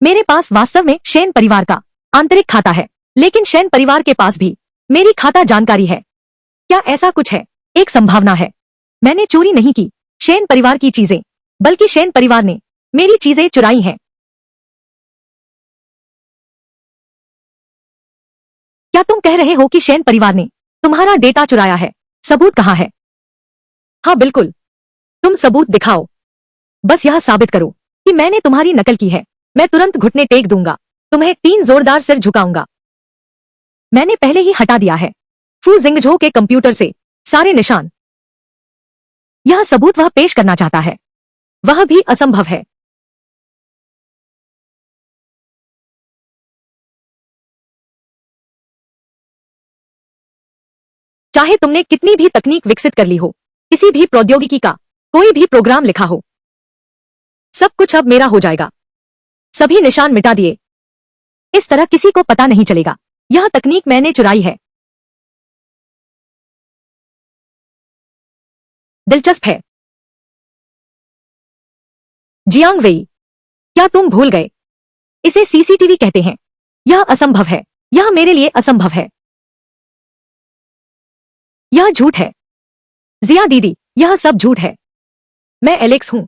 मेरे पास वास्तव में शेन परिवार का आंतरिक खाता है, लेकिन शैन परिवार के पास भी मेरी खाता जानकारी है। क्या ऐसा कुछ है? एक संभावना है। मैंने चोरी नहीं की शैन परिवार की चीजें, बल्कि शैन परिवार ने मेरी चीजें चुराई हैं। क्या तुम कह रहे हो कि शैन परिवार ने तुम्हारा डेटा चुराया है? सबूत कहाँ है? हाँ बिल्कुल, तुम सबूत दिखाओ। बस यह साबित करो कि मैंने तुम्हारी नकल की है। मैं तुरंत घुटने टेक दूंगा, तुम्हें 3 जोरदार सिर झुकाऊंगा। मैंने पहले ही हटा दिया है फू जिंगझो के कंप्यूटर से सारे निशान। यह सबूत वह पेश करना चाहता है, वह भी असंभव है। चाहे तुमने कितनी भी तकनीक विकसित कर ली हो, किसी भी प्रौद्योगिकी का कोई भी प्रोग्राम लिखा हो, सब कुछ अब मेरा हो जाएगा। सभी निशान मिटा दिए। इस तरह किसी को पता नहीं चलेगा यह तकनीक मैंने चुराई है। दिलचस्प है। जियांग वेई, क्या तुम भूल गए? इसे सीसीटीवी कहते हैं। यह असंभव है। यह मेरे लिए असंभव है। यह झूठ है। जिया दीदी, यह सब झूठ है। मैं एलेक्स हूं,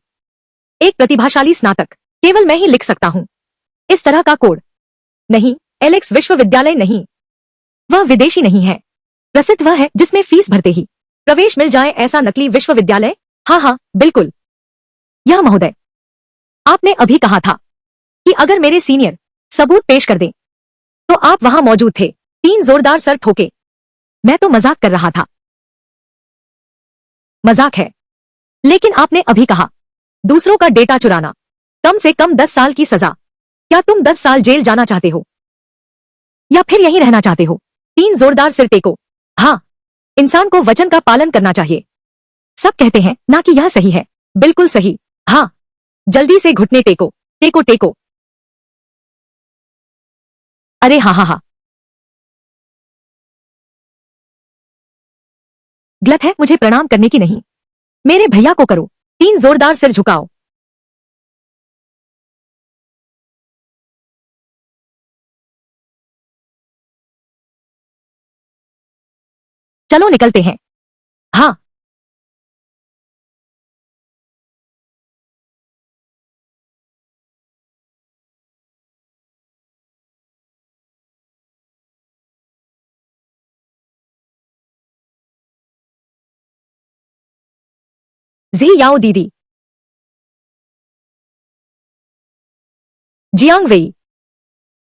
एक प्रतिभाशाली स्नातक। केवल मैं ही लिख सकता हूं इस तरह का कोड। नहीं, एलेक्स विश्वविद्यालय नहीं। वह विदेशी नहीं है। प्रसिद्ध वह है जिसमें फीस भरते ही प्रवेश मिल जाए ऐसा नकली विश्वविद्यालय। हाँ हाँ बिल्कुल। यह महोदय, आपने अभी कहा था कि अगर मेरे सीनियर सबूत पेश कर दें तो आप वहां मौजूद थे। 3 जोरदार सर ठोके। मैं तो मजाक कर रहा था। मजाक है, लेकिन आपने अभी कहा दूसरों का डेटा चुराना, कम से कम 10 साल की सजा। क्या तुम 10 साल जेल जाना चाहते हो या फिर यहीं रहना चाहते हो? 3 जोरदार सिर टेको। हाँ, इंसान को वचन का पालन करना चाहिए। सब कहते हैं ना कि यह सही है। बिल्कुल सही। हाँ, जल्दी से घुटने टेको, टेको टेको। अरे हाँ हाँ हाँ, गलत है मुझे प्रणाम करने की नहीं। मेरे भैया को करो। 3 जोरदार सिर झुकाओ। चलो निकलते हैं। हाँ, जी याओ दीदी। जियांग वेई,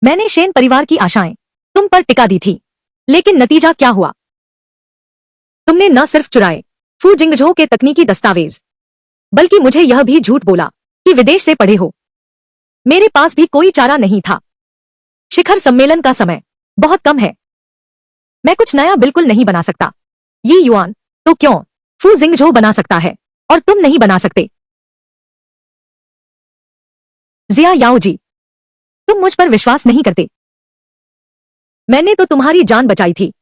मैंने शेन परिवार की आशाएं तुम पर टिका दी थी, लेकिन नतीजा क्या हुआ? तुमने न सिर्फ चुराए फू जिंगझो के तकनीकी दस्तावेज, बल्कि मुझे यह भी झूठ बोला कि विदेश से पढ़े हो। मेरे पास भी कोई चारा नहीं था। शिखर सम्मेलन का समय बहुत कम है। मैं कुछ नया बिल्कुल नहीं बना सकता। ये युआन तो क्यों फू जिंगझो बना सकता है और तुम नहीं बना सकते? जिया याओ जी, तुम मुझ पर विश्वास नहीं करते। मैंने तो तुम्हारी जान बचाई थी।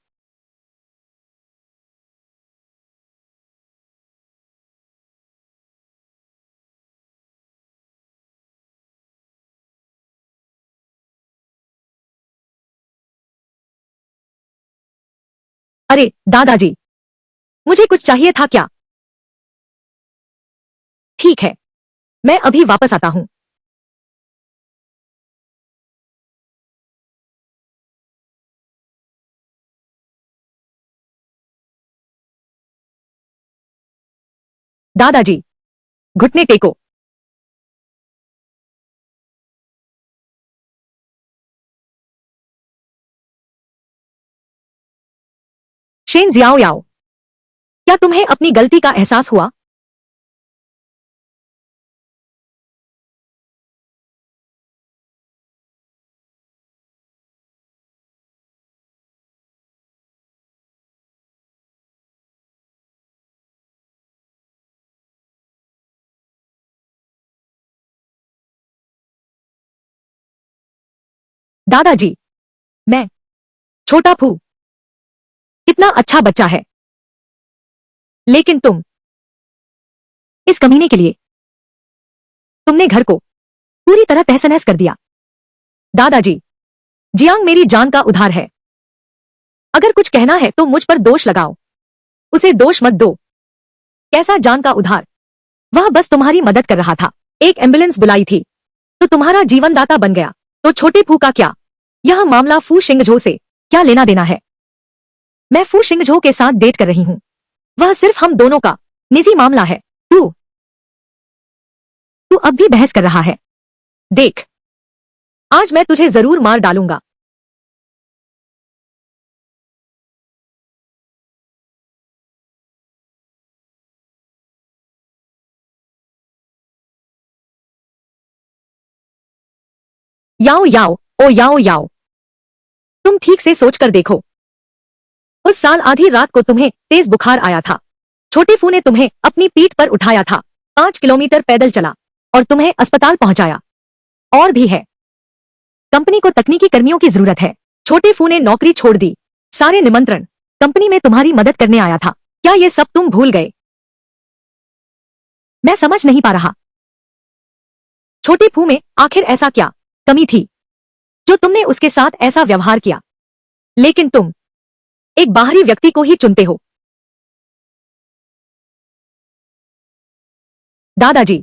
अरे दादाजी, मुझे कुछ चाहिए था क्या? ठीक है, मैं अभी वापस आता हूं। दादाजी, घुटने टेको। शेन जियाओ याओ, क्या तुम्हें अपनी गलती का एहसास हुआ? दादाजी, मैं छोटा फू कितना अच्छा बच्चा है, लेकिन तुम इस कमीने के लिए तुमने घर को पूरी तरह तहस नहस कर दिया। दादाजी, जियांग मेरी जान का उधार है। अगर कुछ कहना है तो मुझ पर दोष लगाओ, उसे दोष मत दो। कैसा जान का उधार? वह बस तुम्हारी मदद कर रहा था। एक एम्बुलेंस बुलाई थी तो तुम्हारा जीवनदाता बन गया। तो छोटे फू का क्या? यह मामला फू शिंगझो से क्या लेना देना है? मैं फू शिंगझो के साथ डेट कर रही हूं। वह सिर्फ हम दोनों का निजी मामला है। तू तू अब भी बहस कर रहा है। देख, आज मैं तुझे जरूर मार डालूंगा। याओ याओ, ओ याओ याओ, तुम ठीक से सोच कर देखो। उस साल आधी रात को तुम्हें तेज बुखार आया था। छोटे फू ने तुम्हें अपनी पीठ पर उठाया था, 5 किलोमीटर पैदल चला और तुम्हें अस्पताल पहुंचाया। और भी है, कंपनी को तकनीकी कर्मियों की जरूरत है। छोटे फू ने नौकरी छोड़ दी। सारे निमंत्रण कंपनी में तुम्हारी मदद करने आया था। क्या ये सब तुम भूल गए? मैं समझ नहीं पा रहा। छोटे फू में आखिर ऐसा क्या कमी थी जो तुमने उसके साथ ऐसा व्यवहार किया? लेकिन तुम एक बाहरी व्यक्ति को ही चुनते हो। दादाजी,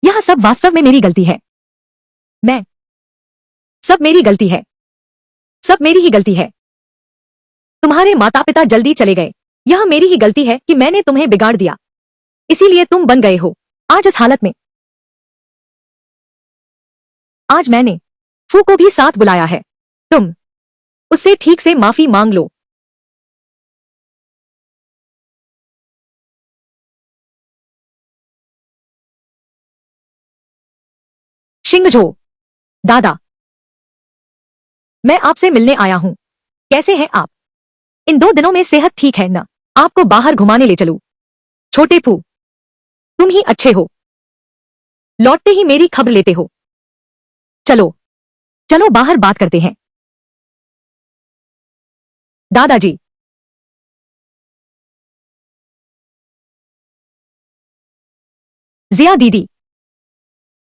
यह सब वास्तव में मेरी गलती है। मैं सब मेरी गलती है। सब मेरी ही गलती है। तुम्हारे माता पिता जल्दी चले गए। यह मेरी ही गलती है कि मैंने तुम्हें बिगाड़ दिया। इसीलिए तुम बन गए हो आज इस हालत में। आज मैंने फू को भी साथ बुलाया है। तुम उससे ठीक से माफी मांग लो। शिंगझो, दादा, मैं आपसे मिलने आया हूं। कैसे हैं आप? इन 2 दिनों में सेहत ठीक है ना? आपको बाहर घुमाने ले चलूं? छोटे फू, तुम ही अच्छे हो। लौटते ही मेरी खबर लेते हो। चलो चलो बाहर बात करते हैं। दादाजी, जिया दीदी,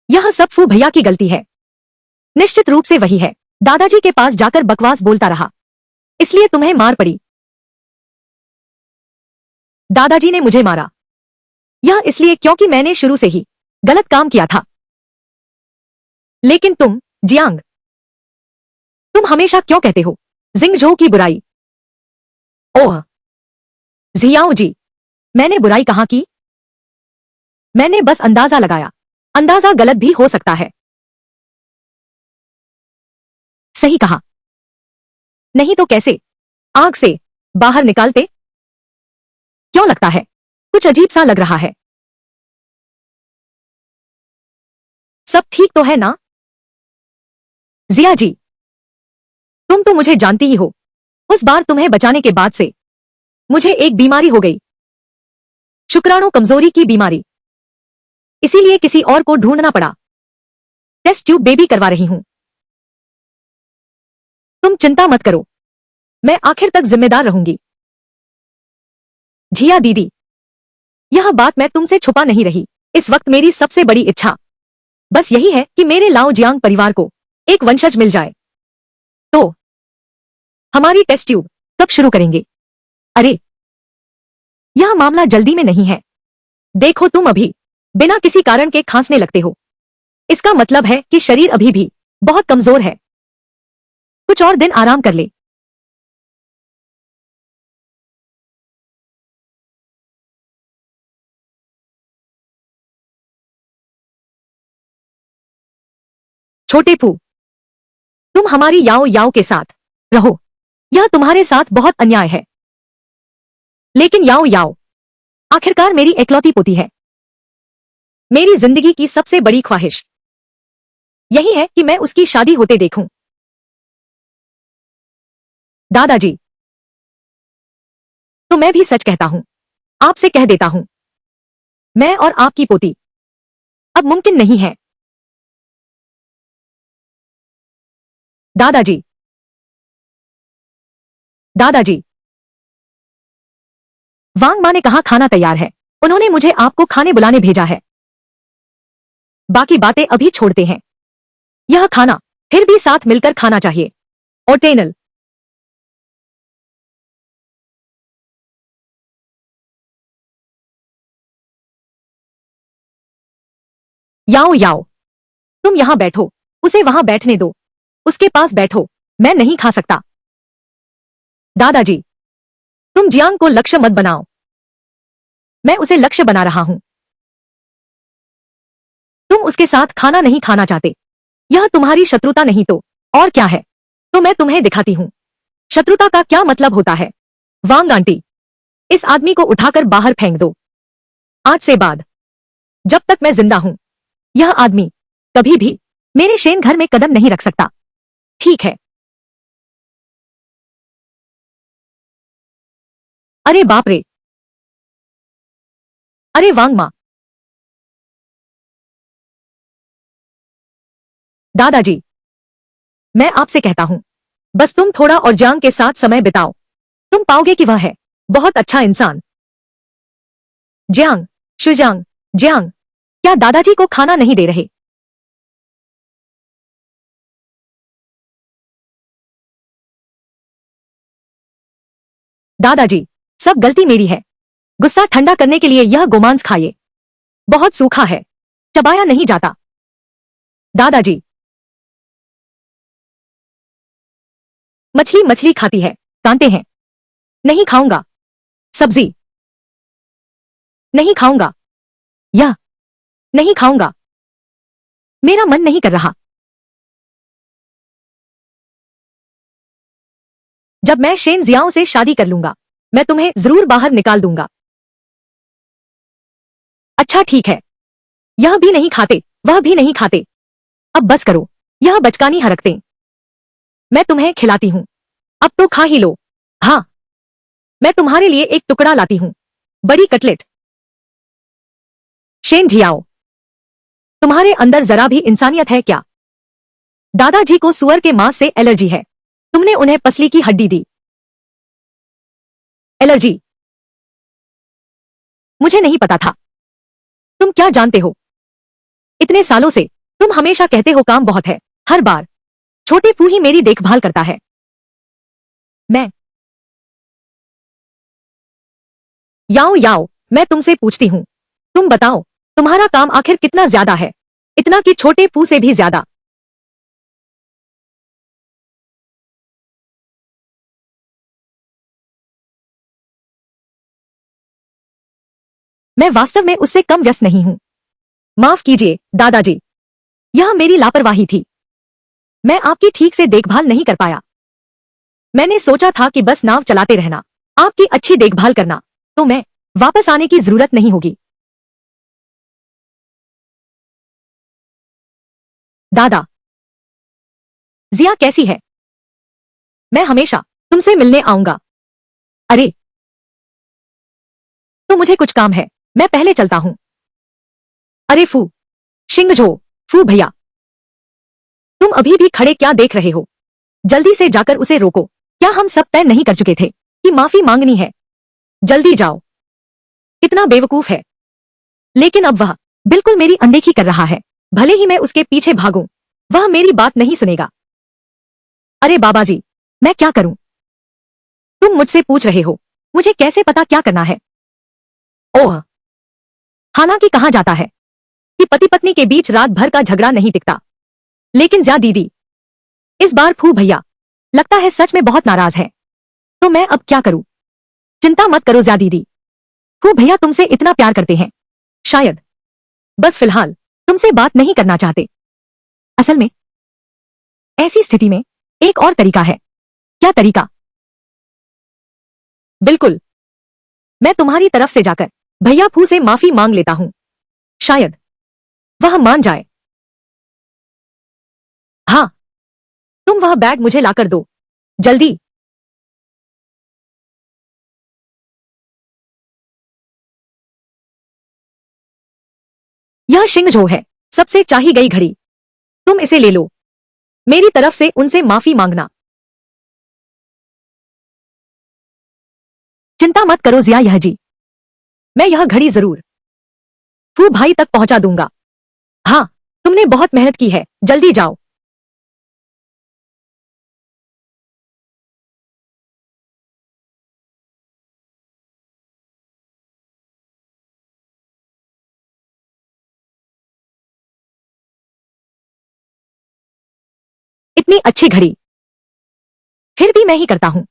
यह सब फू भैया की गलती है। निश्चित रूप से वही है। दादाजी के पास जाकर बकवास बोलता रहा, इसलिए तुम्हें मार पड़ी। दादाजी ने मुझे मारा, यह इसलिए क्योंकि मैंने शुरू से ही गलत काम किया था। लेकिन तुम, जियांग, तुम हमेशा क्यों कहते हो जिंगझो की बुराई? ओह, जियाओ जी, मैंने बुराई कहाँ की? मैंने बस अंदाजा लगाया। अंदाजा गलत भी हो सकता है। सही कहा। नहीं तो कैसे आग से बाहर निकालते? क्यों लगता है कुछ अजीब सा लग रहा है? सब ठीक तो है ना? जिया जी, तुम तो मुझे जानती ही हो। उस बार तुम्हें बचाने के बाद से मुझे एक बीमारी हो गई, शुक्राणु कमजोरी की बीमारी। इसीलिए किसी और को ढूंढना पड़ा। टेस्ट ट्यूब बेबी करवा रही हूं। तुम चिंता मत करो, मैं आखिर तक जिम्मेदार रहूंगी। जिया दीदी, यह बात मैं तुमसे छुपा नहीं रही। इस वक्त मेरी सबसे बड़ी इच्छा बस यही है कि मेरे लाओ जियांग परिवार को एक वंशज मिल जाए। तो हमारी टेस्ट ट्यूब कब शुरू करेंगे? अरे, यह मामला जल्दी में नहीं है। देखो, तुम अभी बिना किसी कारण के खांसने लगते हो। इसका मतलब है कि शरीर अभी भी बहुत कमजोर है। कुछ और दिन आराम कर ले। छोटे फू, तुम हमारी याओ याओ के साथ रहो। यह तुम्हारे साथ बहुत अन्याय है। लेकिन याओ याओ आखिरकार मेरी एकलौती पोती है। मेरी जिंदगी की सबसे बड़ी ख्वाहिश यही है कि मैं उसकी शादी होते देखूं। दादाजी, तो मैं भी सच कहता हूं। आपसे कह देता हूं, मैं और आपकी पोती अब मुमकिन नहीं है। दादाजी, दादाजी, वांग माँ ने कहा खाना तैयार है। उन्होंने मुझे आपको खाने बुलाने भेजा है। बाकी बातें अभी छोड़ते हैं। यह खाना फिर भी साथ मिलकर खाना चाहिए। और टेनल, याओ याओ, तुम यहां बैठो, उसे वहां बैठने दो, उसके पास बैठो, मैं नहीं खा सकता। दादाजी, तुम जियांग को लक्ष्य मत बनाओ, मैं उसे लक्ष्य बना रहा हूं। तुम उसके साथ खाना नहीं खाना चाहते, यह तुम्हारी शत्रुता नहीं तो और क्या है? तो मैं तुम्हें दिखाती हूं शत्रुता का क्या मतलब होता है। वांग आंटी, इस आदमी को उठाकर बाहर फेंक दो। आज से बाद, जब तक मैं जिंदा हूं, यह आदमी कभी भी मेरे शेन घर में कदम नहीं रख सकता। ठीक है? अरे बाप रे, अरे वांग मां, दादाजी, मैं आपसे कहता हूं, बस तुम थोड़ा और जियांग के साथ समय बिताओ, तुम पाओगे कि वह है बहुत अच्छा इंसान। जियांग, शुजांग, जियांग, क्या दादाजी को खाना नहीं दे रहे? दादाजी, सब गलती मेरी है। गुस्सा ठंडा करने के लिए यह गोमांस खाइए, बहुत सूखा है, चबाया नहीं जाता। दादाजी, मछली मछली खाती है, कांटे हैं। नहीं खाऊंगा। सब्जी, नहीं खाऊंगा। यह, नहीं खाऊंगा, मेरा मन नहीं कर रहा। जब मैं शेन जियाओ से शादी कर लूंगा, मैं तुम्हें जरूर बाहर निकाल दूंगा। अच्छा ठीक है, यह भी नहीं खाते, वह भी नहीं खाते। अब बस करो, यह बचकानी हरकतें। मैं तुम्हें खिलाती हूं, अब तो खा ही लो। हाँ, मैं तुम्हारे लिए एक टुकड़ा लाती हूं, बड़ी कटलेट। शेन जियाओ, तुम्हारे अंदर जरा भी इंसानियत है क्या? दादाजी को सुअर के मांस से एलर्जी है, तुमने उन्हें पसली की हड्डी दी। एलर्जी? मुझे नहीं पता था। तुम क्या जानते हो? इतने सालों से तुम हमेशा कहते हो काम बहुत है, हर बार छोटे फू ही मेरी देखभाल करता है। मैं, याओ याओ, मैं तुमसे पूछती हूं, तुम बताओ, तुम्हारा काम आखिर कितना ज्यादा है? इतना कि छोटे फू से भी ज्यादा। मैं वास्तव में उससे कम व्यस्त नहीं हूं। माफ कीजिए दादाजी, यह मेरी लापरवाही थी। मैं आपकी ठीक से देखभाल नहीं कर पाया। मैंने सोचा था कि बस नाव चलाते रहना, आपकी अच्छी देखभाल करना, तो मैं वापस आने की जरूरत नहीं होगी। दादा, जिया कैसी है? मैं हमेशा तुमसे मिलने आऊंगा। अरे, तो मुझे कुछ काम है, मैं पहले चलता हूं। अरे फू, शिंगझो, फू भैया, तुम अभी भी खड़े क्या देख रहे हो? जल्दी से जाकर उसे रोको। क्या हम सब तय नहीं कर चुके थे कि माफी मांगनी है? जल्दी जाओ। कितना बेवकूफ है, लेकिन अब वह बिल्कुल मेरी अनदेखी कर रहा है। भले ही मैं उसके पीछे भागूं, वह मेरी बात नहीं सुनेगा। अरे बाबा जी, मैं क्या करूं? तुम मुझसे पूछ रहे हो, मुझे कैसे पता क्या करना है? ओह, हालांकि कहा जाता है कि पति पत्नी के बीच रात भर का झगड़ा नहीं टिकता, लेकिन ज्या दीदी, इस बार फू भैया लगता है सच में बहुत नाराज है। तो मैं अब क्या करूं? चिंता मत करो ज्या दीदी, फू भैया तुमसे इतना प्यार करते हैं, शायद बस फिलहाल तुमसे बात नहीं करना चाहते। असल में ऐसी स्थिति में एक और तरीका है। क्या तरीका? बिल्कुल, मैं तुम्हारी तरफ से जाकर भैया फू से माफी मांग लेता हूं, शायद वह मान जाए। हाँ, तुम वह बैग मुझे लाकर दो, जल्दी। यह शिंगझो है, सबसे चाही गई घड़ी, तुम इसे ले लो। मेरी तरफ से उनसे माफी मांगना। चिंता मत करो जिया यह जी, मैं यह घड़ी जरूर फू भाई तक पहुंचा दूंगा। हाँ, तुमने बहुत मेहनत की है, जल्दी जाओ। इतनी अच्छी घड़ी फिर भी मैं ही करता हूं।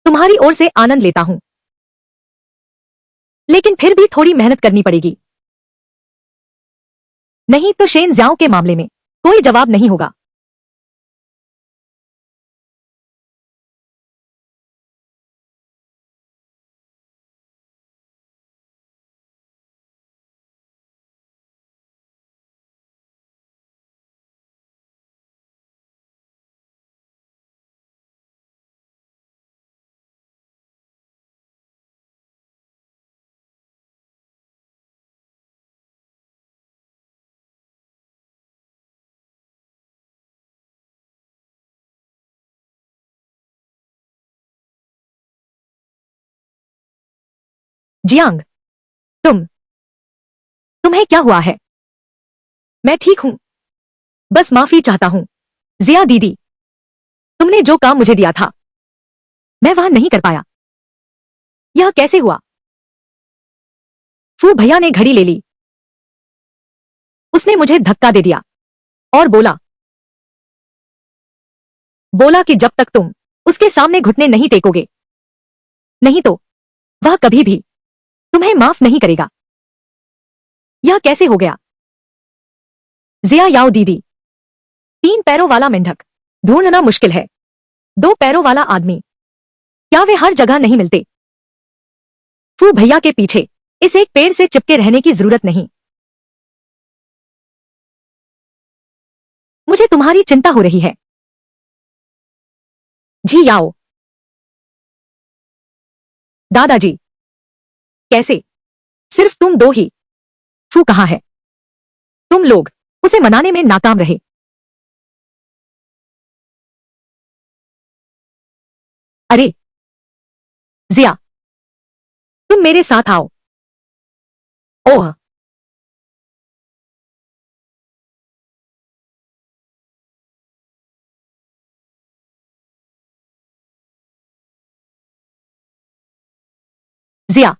तुम्हारी ओर से आनंद लेता हूं, लेकिन फिर भी थोड़ी मेहनत करनी पड़ेगी, नहीं तो शेन ज़ियाओ के मामले में कोई जवाब नहीं होगा। जियांग, तुम्हें क्या हुआ है? मैं ठीक हूं, बस माफी चाहता हूं। जिया दीदी, तुमने जो काम मुझे दिया था मैं वह नहीं कर पाया। यह कैसे हुआ? फू भैया ने घड़ी ले ली। उसने मुझे धक्का दे दिया और बोला बोला कि जब तक तुम उसके सामने घुटने नहीं टेकोगे, नहीं तो वह कभी भी तुम्हें माफ नहीं करेगा। यह कैसे हो गया? जिया याओ दीदी, 3 पैरों वाला मेंढक ढूंढना मुश्किल है। 2 पैरों वाला आदमी, क्या वे हर जगह नहीं मिलते? फू भैया के पीछे इस एक पेड़ से चिपके रहने की जरूरत नहीं। मुझे तुम्हारी चिंता हो रही है। जी याओ। दादाजी, कैसे? सिर्फ तुम 2 ही? फू कहाँ है? तुम लोग उसे मनाने में नाकाम रहे। अरे जिया, तुम मेरे साथ आओ। ओह, जिया,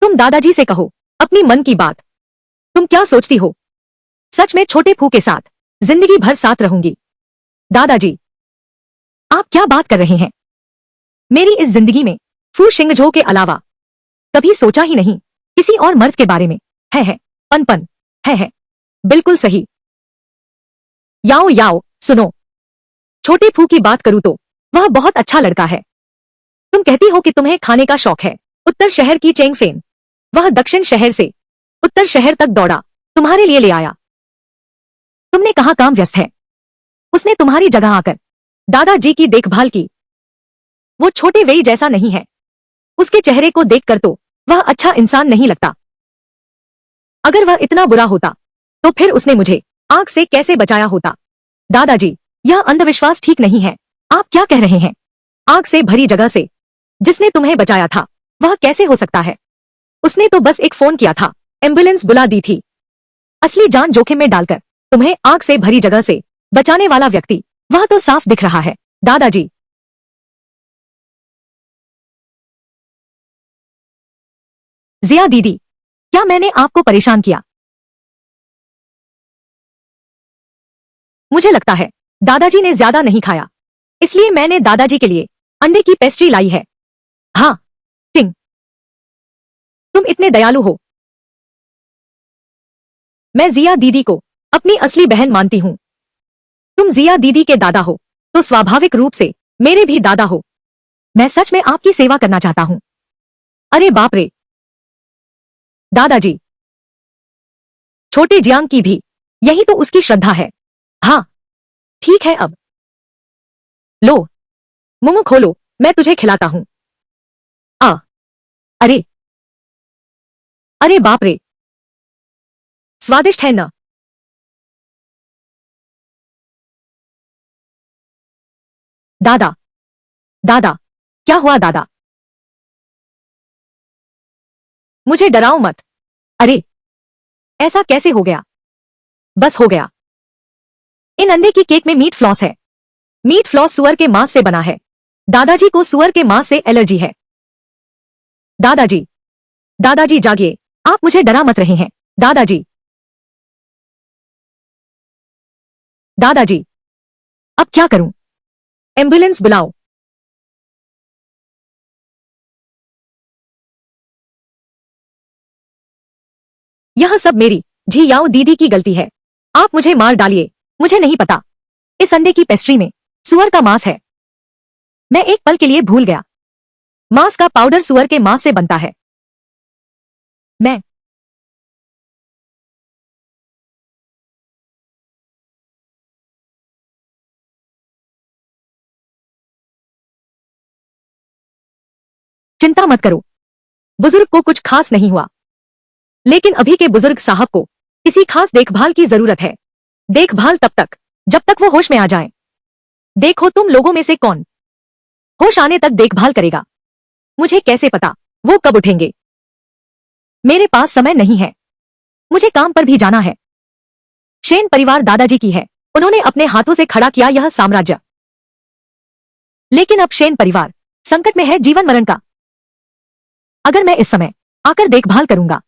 तुम दादाजी से कहो अपनी मन की बात। तुम क्या सोचती हो? सच में छोटे फू के साथ जिंदगी भर साथ रहूंगी। दादाजी, आप क्या बात कर रहे हैं? मेरी इस जिंदगी में फू शिंगझो के अलावा कभी सोचा ही नहीं किसी और मर्द के बारे में। है पनपन, है बिल्कुल सही। याओ याओ, सुनो, छोटे फू की बात करूं तो वह बहुत अच्छा लड़का है। तुम कहती हो कि तुम्हें खाने का शौक है। उत्तर शहर की चेंगफेन, वह दक्षिण शहर से उत्तर शहर तक दौड़ा, तुम्हारे लिए ले आया। तुमने कहा काम व्यस्त है। उसने तुम्हारी जगह आकर दादाजी की देखभाल की। वो छोटे वेई जैसा नहीं है। उसके चेहरे को देखकर तो वह अच्छा इंसान नहीं लगता। अगर वह इतना बुरा होता तो फिर उसने मुझे आग से कैसे बचाया होता? दादाजी, यह अंधविश्वास ठीक नहीं है। आप क्या कह रहे हैं? आग से भरी जगह से जिसने तुम्हें बचाया था वह कैसे हो सकता है? उसने तो बस एक फोन किया था, एम्बुलेंस बुला दी थी। असली जान जोखिम में डालकर तुम्हें आग से भरी जगह से बचाने वाला व्यक्ति वह तो साफ दिख रहा है। दादाजी, जिया दीदी, क्या मैंने आपको परेशान किया? मुझे लगता है दादाजी ने ज्यादा नहीं खाया, इसलिए मैंने दादाजी के लिए अंडे की पेस्ट्री लाई है। हाँ, टिंग, तुम इतने दयालु हो। मैं जिया दीदी को अपनी असली बहन मानती हूँ। तुम जिया दीदी के दादा हो तो स्वाभाविक रूप से मेरे भी दादा हो। मैं सच में आपकी सेवा करना चाहता हूँ। अरे बाप रे! दादाजी, छोटे जियांग की भी यही तो उसकी श्रद्धा है। हाँ, ठीक है, अब लो, मुंह खोलो, मैं तुझे खिलाता हूँ। आ, अरे अरे बाप रे, स्वादिष्ट है ना? दादा, दादा, क्या हुआ दादा? मुझे डराओ मत। अरे, ऐसा कैसे हो गया? बस हो गया। इन अंडे की केक में मीट फ्लॉस है। मीट फ्लॉस सुअर के मांस से बना है। दादाजी को सुअर के मांस से एलर्जी है। दादाजी, दादाजी जागिए, आप मुझे डरा मत रहे हैं। दादाजी, दादाजी, अब क्या करूं? एम्बुलेंस बुलाओ। यह सब मेरी झियाओ दीदी की गलती है। आप मुझे मार डालिए, मुझे नहीं पता इस अंडे की पेस्ट्री में सुअर का मांस है। मैं एक पल के लिए भूल गया, मांस का पाउडर सुअर के मांस से बनता है। मैं चिंता मत करो, बुजुर्ग को कुछ खास नहीं हुआ, लेकिन अभी के बुजुर्ग साहब को किसी खास देखभाल की जरूरत है। देखभाल तब तक जब तक वो होश में आ जाएं। देखो तुम लोगों में से कौन होश आने तक देखभाल करेगा। मुझे कैसे पता वो कब उठेंगे? मेरे पास समय नहीं है, मुझे काम पर भी जाना है। शेन परिवार दादाजी की है, उन्होंने अपने हाथों से खड़ा किया यह साम्राज्य। लेकिन अब शेन परिवार संकट में है जीवन मरण का। अगर मैं इस समय आकर देखभाल करूंगा,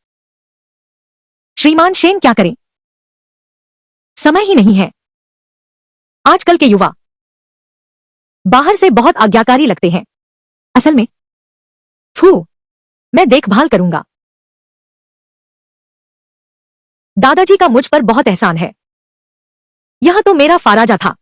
श्रीमान शेन क्या करें? समय ही नहीं है। आजकल के युवा बाहर से बहुत आज्ञाकारी लगते हैं। असल में फू मैं देखभाल करूंगा। दादाजी का मुझ पर बहुत एहसान है। यह तो मेरा फाराजा था।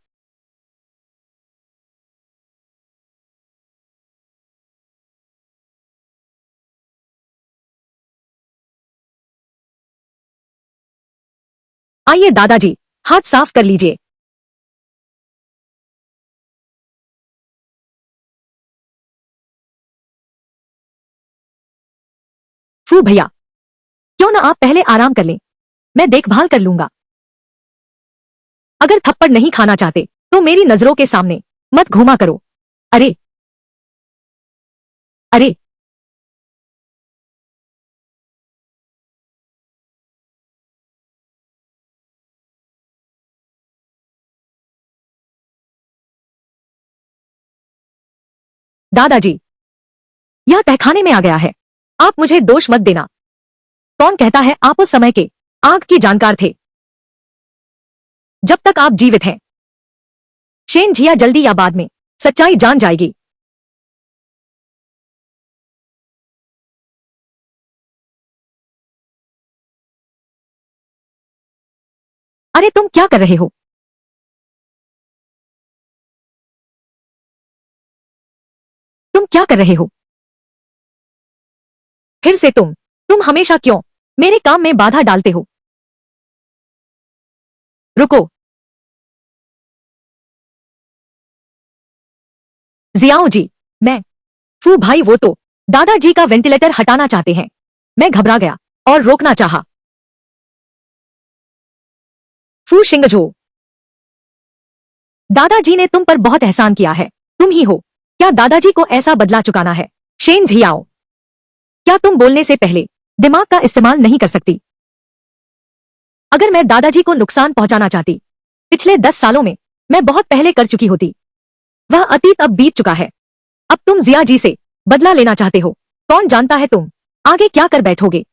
आइए दादाजी, हाथ साफ कर लीजिए। फू भैया, क्यों ना आप पहले आराम कर लें, मैं देखभाल कर लूंगा। अगर थप्पड़ नहीं खाना चाहते तो मेरी नजरों के सामने मत घूमा करो। अरे अरे, दादाजी, यह तहखाने में आ गया है। आप मुझे दोष मत देना। कौन कहता है आप उस समय के आग की जानकार थे? जब तक आप जीवित हैं, शेन झिया जल्दी या बाद में सच्चाई जान जाएगी। अरे तुम क्या कर रहे हो? तुम क्या कर रहे हो? फिर से तुम हमेशा क्यों मेरे काम में बाधा डालते हो? रुको, जियाओ जी, मैं फू भाई वो तो दादाजी का वेंटिलेटर हटाना चाहते हैं। मैं घबरा गया और रोकना चाहा। फू शिंगझो, दादाजी ने तुम पर बहुत एहसान किया है। तुम ही हो क्या दादाजी को ऐसा बदला चुकाना है? शेन झियाओ, क्या तुम बोलने से पहले दिमाग का इस्तेमाल नहीं कर सकती? अगर मैं दादाजी को नुकसान पहुंचाना चाहती, पिछले 10 सालों में मैं बहुत पहले कर चुकी होती। वह अतीत अब बीत चुका है। अब तुम जिया जी से बदला लेना चाहते हो। कौन जानता है तुम आगे क्या कर बैठोगे?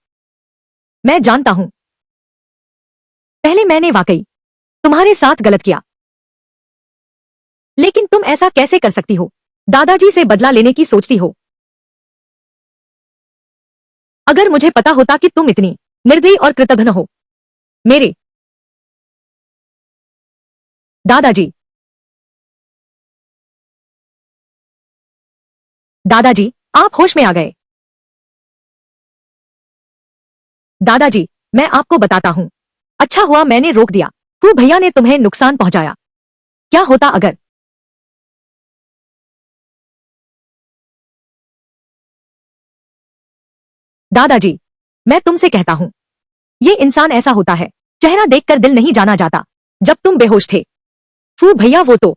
मैं जानता हूं, पहले मैंने वाकई तुम्हारे साथ गलत किया, लेकिन तुम ऐसा कैसे कर सकती हो? दादाजी से बदला लेने की सोचती हो? अगर मुझे पता होता कि तुम इतनी निर्दयी और कृतघ्न हो मेरे दादाजी। दादाजी, आप होश में आ गए। दादाजी, मैं आपको बताता हूं, अच्छा हुआ मैंने रोक दिया। फू भैया ने तुम्हें नुकसान पहुंचाया। क्या होता अगर? दादाजी, मैं तुमसे कहता हूं, ये इंसान ऐसा होता है, चेहरा देखकर दिल नहीं जाना जाता। जब तुम बेहोश थे, फू भैया वो तो।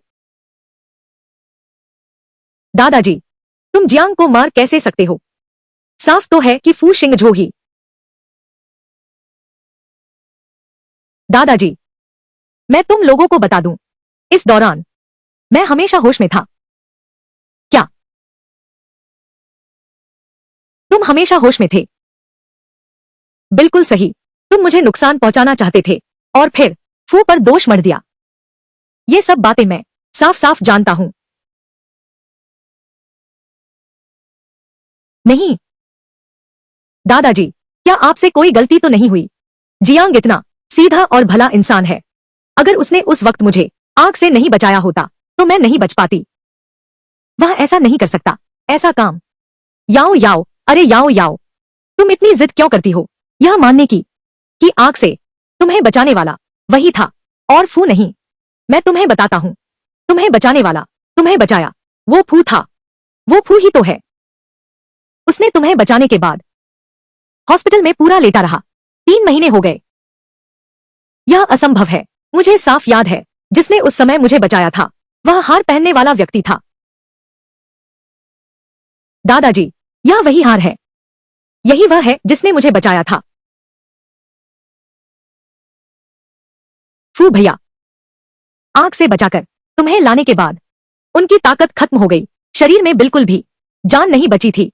दादाजी, तुम जियांग को मार कैसे सकते हो? साफ तो है कि फू शिंगझो ही। दादाजी, मैं तुम लोगों को बता दूं, इस दौरान मैं हमेशा होश में था। क्या तुम हमेशा होश में थे? बिल्कुल सही। तुम मुझे नुकसान पहुंचाना चाहते थे और फिर फू पर दोष मढ़ दिया। ये सब बातें मैं साफ साफ जानता हूं। नहीं दादाजी, क्या आपसे कोई गलती तो नहीं हुई? जियांग इतना सीधा और भला इंसान है। अगर उसने उस वक्त मुझे आग से नहीं बचाया होता तो मैं नहीं बच पाती। वह ऐसा नहीं कर सकता, ऐसा काम। याओ याओ, अरे याओ याओ, तुम इतनी जिद क्यों करती हो यह मानने की कि आग से तुम्हें बचाने वाला वही था और फू नहीं। मैं तुम्हें बताता हूं, तुम्हें बचाने वाला, तुम्हें बचाया, वो फू था। वो फू ही तो है। उसने तुम्हें बचाने के बाद हॉस्पिटल में पूरा लेटा रहा। 3 महीने हो गए। यह असंभव है। मुझे साफ याद है, जिसने उस समय मुझे बचाया था वह हार पहनने वाला व्यक्ति था। दादाजी, यह वही हार है। यही वह है जिसने मुझे बचाया था। फू भैया, आग से बचाकर तुम्हें लाने के बाद उनकी ताकत खत्म हो गई। शरीर में बिल्कुल भी जान नहीं बची थी।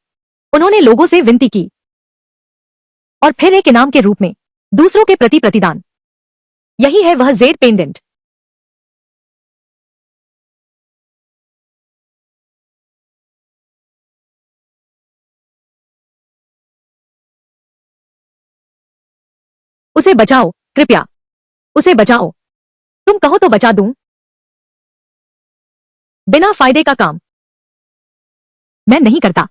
उन्होंने लोगों से विनती की और फिर एक इनाम के रूप में दूसरों के प्रति प्रतिदान। यही है वह जेड पेंडेंट। उसे बचाओ, कृपया उसे बचाओ। तुम कहो तो बचा दूं। बिना फायदे का काम मैं नहीं करता।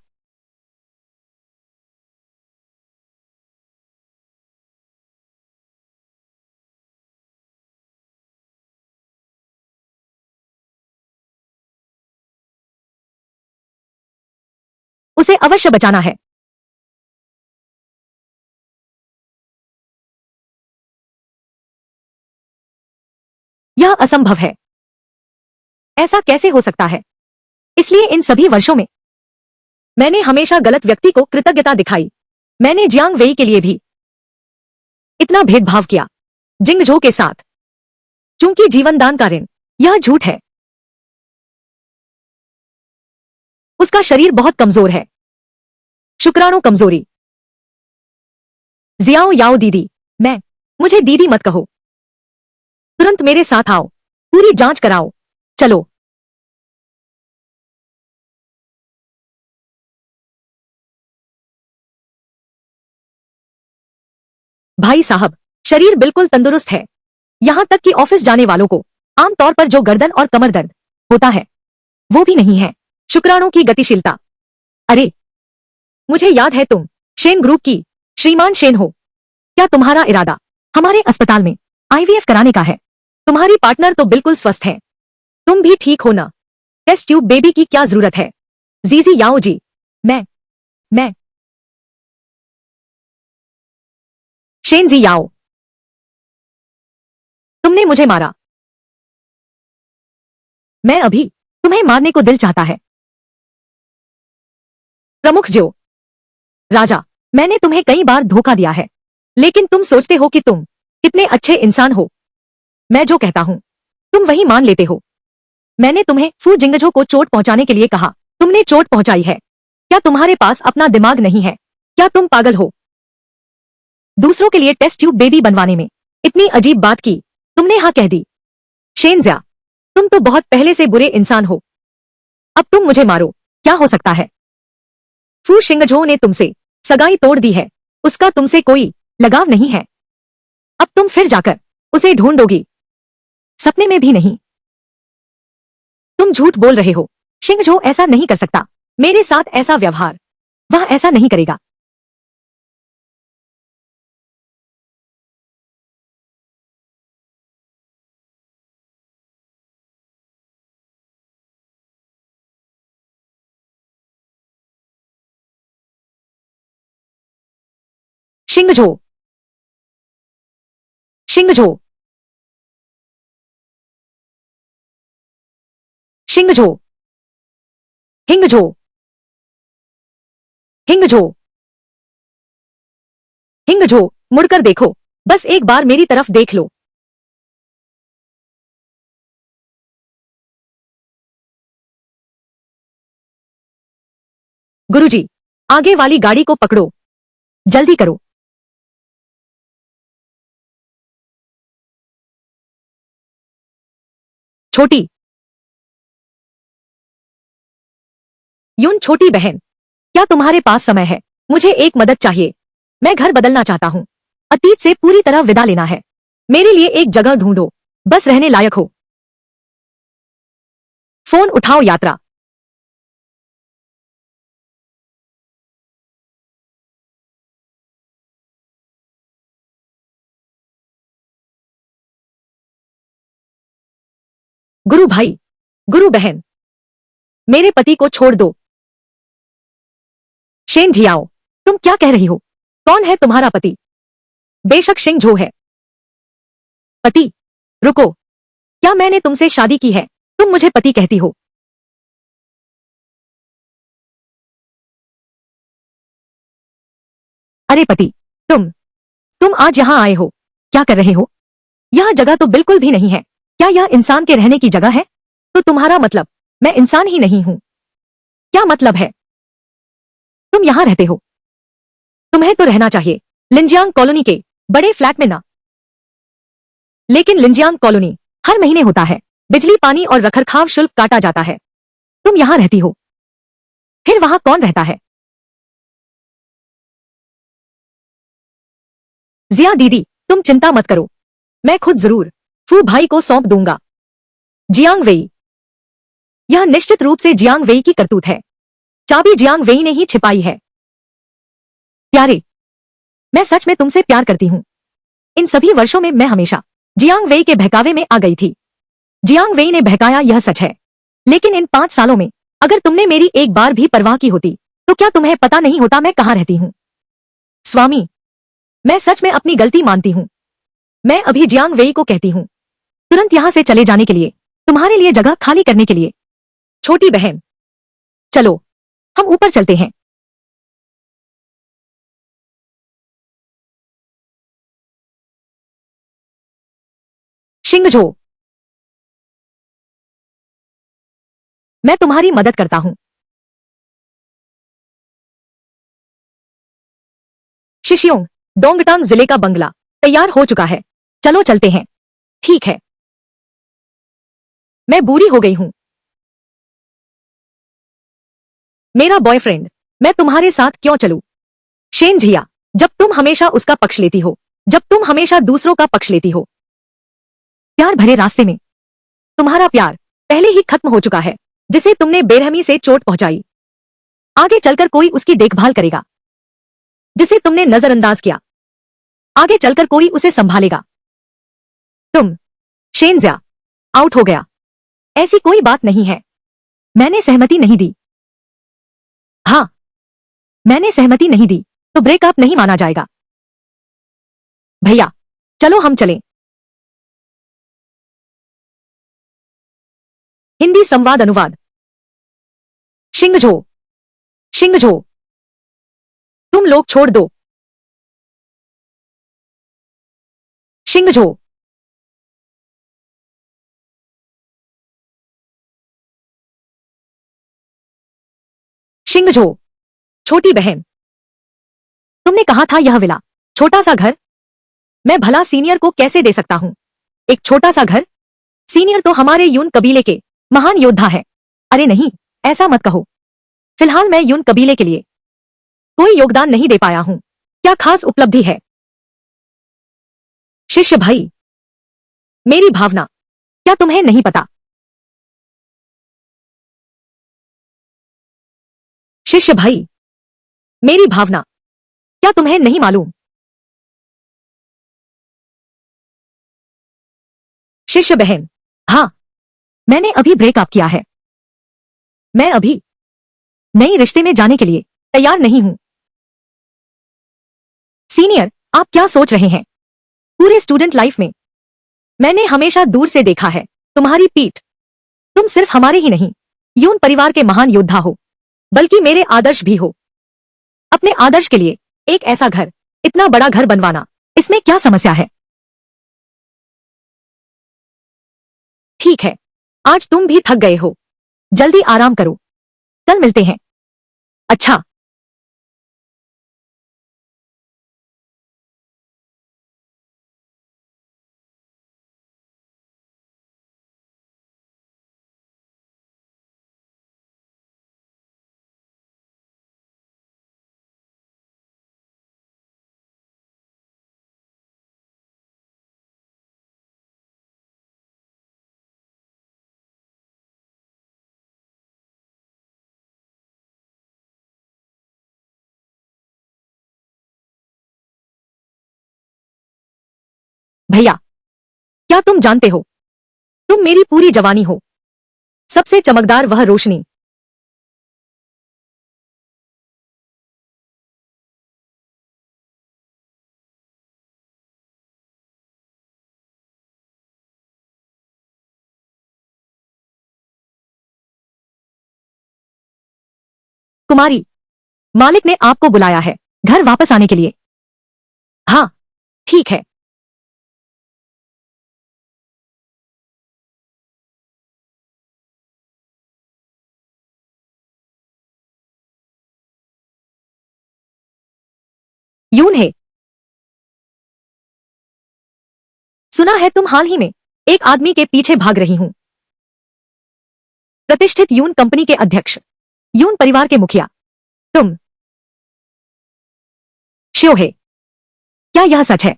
उसे अवश्य बचाना है। यह असंभव है। ऐसा कैसे हो सकता है? इसलिए इन सभी वर्षों में मैंने हमेशा गलत व्यक्ति को कृतज्ञता दिखाई। मैंने जियांग वेई के लिए भी इतना भेदभाव किया जिंगझो के साथ, चूंकि जीवन दान का ऋण यह झूठ है। उसका शरीर बहुत कमजोर है, शुक्राणु कमजोरी। जियाओ याओ दीदी, मुझे दीदी मत कहो। तुरंत मेरे साथ आओ, पूरी जांच कराओ। चलो। भाई साहब, शरीर बिल्कुल तंदुरुस्त है। यहां तक कि ऑफिस जाने वालों को आमतौर पर जो गर्दन और कमर दर्द होता है वो भी नहीं है। शुक्राणु की गतिशीलता। अरे, मुझे याद है तुम शेन ग्रुप की श्रीमान शेन हो। क्या तुम्हारा इरादा हमारे अस्पताल में आईवीएफ कराने का है? तुम्हारी पार्टनर तो बिल्कुल स्वस्थ है। तुम भी ठीक हो ना? टेस्ट ट्यूब बेबी की क्या जरूरत है? जीजी याओ जी, मैं मैं शेन जी याओ, तुमने मुझे मारा। मैं अभी तुम्हें मारने को दिल चाहता है। प्रमुख जो राजा, मैंने तुम्हें कई बार धोखा दिया है, लेकिन तुम सोचते हो कि तुम कितने अच्छे इंसान हो। मैं जो कहता हूं तुम वही मान लेते हो। मैंने तुम्हें फू जिंगझो को चोट पहुंचाने के लिए कहा, तुमने चोट पहुंचाई है। क्या तुम्हारे पास अपना दिमाग नहीं है? क्या तुम पागल हो? दूसरों के लिए टेस्ट ट्यूब बेबी बनवाने में इतनी अजीब बात की तुमने हाँ कह दी। शेनजिया, तुम तो बहुत पहले से बुरे इंसान हो। अब तुम मुझे मारो, क्या हो सकता है? फू शिंगझो ने तुमसे सगाई तोड़ दी है। उसका तुमसे कोई लगाव नहीं है। अब तुम फिर जाकर उसे ढूंढोगी? सपने में भी नहीं। तुम झूठ बोल रहे हो। शिंगझो ऐसा नहीं कर सकता। मेरे साथ ऐसा व्यवहार वह ऐसा नहीं करेगा। शिंगझो, शिंगझो, शिंगझो, हिंगझो, हिंगझो, हिंगझो, मुड़कर देखो। बस एक बार मेरी तरफ देख लो। गुरुजी, आगे वाली गाड़ी को पकड़ो। जल्दी करो। छोटी यून छोटी बहन, क्या तुम्हारे पास समय है? मुझे एक मदद चाहिए। मैं घर बदलना चाहता हूँ। अतीत से पूरी तरह विदा लेना है। मेरे लिए एक जगह ढूंढो, बस रहने लायक हो। फोन उठाओ यात्रा। गुरु भाई, गुरु बहन, मेरे पति को छोड़ दो। शेन झियाओ, तुम क्या कह रही हो? कौन है तुम्हारा पति? बेशक शिंग झो है। पति? रुको, क्या मैंने तुमसे शादी की है? तुम मुझे पति कहती हो? अरे पति, तुम आज यहाँ आए हो, क्या कर रहे हो? यह जगह तो बिल्कुल भी नहीं है। क्या यह इंसान के रहने की जगह है? तो तुम्हारा मतलब मैं इंसान ही नहीं हूं? क्या मतलब है? तुम यहाँ रहते हो? तुम्हें तो रहना चाहिए लिंजियांग कॉलोनी के बड़े फ्लैट में ना। लेकिन लिंजियांग कॉलोनी हर महीने होता है। बिजली, पानी और रखरखाव शुल्क काटा जाता है। तुम यहाँ रहती हो, फिर वहां कौन रहता है? जिया दीदी, तुम चिंता मत करो, मैं खुद जरूर फू भाई को सौंप दूंगा। जियांग वेई, यह निश्चित रूप से जियांग वेई की करतूत है। चाबी जियांग वेई ने ही छिपाई है। प्यारे, मैं सच में तुमसे प्यार करती हूँ। इन सभी वर्षों में मैं हमेशा जियांग वेई के बहकावे में आ गई थी। जियांग वेई ने बहकाया, यह सच है। लेकिन इन 5 सालों में अगर तुमने मेरी एक बार भी परवाह की होती, तो क्या तुम्हें पता नहीं होता मैं कहाँ रहती हूँ? स्वामी, मैं सच में अपनी गलती मानती हूँ। मैं अभी जियांग वेई को कहती हूँ तुरंत यहाँ से चले जाने के लिए, तुम्हारे लिए जगह खाली करने के लिए। छोटी बहन, चलो हम ऊपर चलते हैं। शिंगजो, मैं तुम्हारी मदद करता हूँ। शिशियोंग, डोंगटांग जिले का बंगला तैयार हो चुका है। चलो चलते हैं। ठीक है, मैं बूढ़ी हो गई हूँ। मेरा बॉयफ्रेंड, मैं तुम्हारे साथ क्यों चलूं? शेन झिया, जब तुम हमेशा उसका पक्ष लेती हो, जब तुम हमेशा दूसरों का पक्ष लेती हो। प्यार भरे रास्ते में तुम्हारा प्यार पहले ही खत्म हो चुका है, जिसे तुमने बेरहमी से चोट पहुंचाई। आगे चलकर कोई उसकी देखभाल करेगा, जिसे तुमने नजरअंदाज किया। आगे चलकर कोई उसे संभालेगा। तुम, शेनजिया, आउट हो गया। ऐसी कोई बात नहीं है। मैंने सहमति नहीं दी। हाँ, मैंने सहमति नहीं दी, तो ब्रेकअप नहीं माना जाएगा। भैया, चलो हम चलें। हिंदी संवाद अनुवाद। शिंगझो, शिंगझो, तुम लोग छोड़ दो। शिंगझो, शिंगझो, छोटी बहन, तुमने कहा था यह विला, छोटा सा घर, मैं भला सीनियर को कैसे दे सकता हूँ? एक छोटा सा घर? सीनियर तो हमारे यून कबीले के महान योद्धा है। अरे नहीं, ऐसा मत कहो। फिलहाल मैं यून कबीले के लिए कोई योगदान नहीं दे पाया हूँ। क्या खास उपलब्धि है? शिष्य भाई, मेरी भावना, क्या तुम्हें नहीं पता? शिष्य भाई, मेरी भावना, क्या तुम्हें नहीं मालूम? शिष्य बहन, हाँ, मैंने अभी ब्रेकअप किया है। मैं अभी नई रिश्ते में जाने के लिए तैयार नहीं हूं। सीनियर, आप क्या सोच रहे हैं? पूरे स्टूडेंट लाइफ में मैंने हमेशा दूर से देखा है तुम्हारी पीठ। तुम सिर्फ हमारे ही नहीं, यून परिवार के महान योद्धा हो, बल्कि मेरे आदर्श भी हो। अपने आदर्श के लिए एक ऐसा घर, इतना बड़ा घर बनवाना, इसमें क्या समस्या है? ठीक है, आज तुम भी थक गए हो, जल्दी आराम करो। कल मिलते हैं। अच्छा। भैया, क्या तुम जानते हो, तुम मेरी पूरी जवानी हो, सबसे चमकदार वह रोशनी। कुमारी, मालिक ने आपको बुलाया है घर वापस आने के लिए। हाँ, ठीक है। यून है, सुना है तुम हाल ही में एक आदमी के पीछे भाग रही हूं। प्रतिष्ठित यून कंपनी के अध्यक्ष, यून परिवार के मुखिया। तुम श्योर है? क्या यह सच है?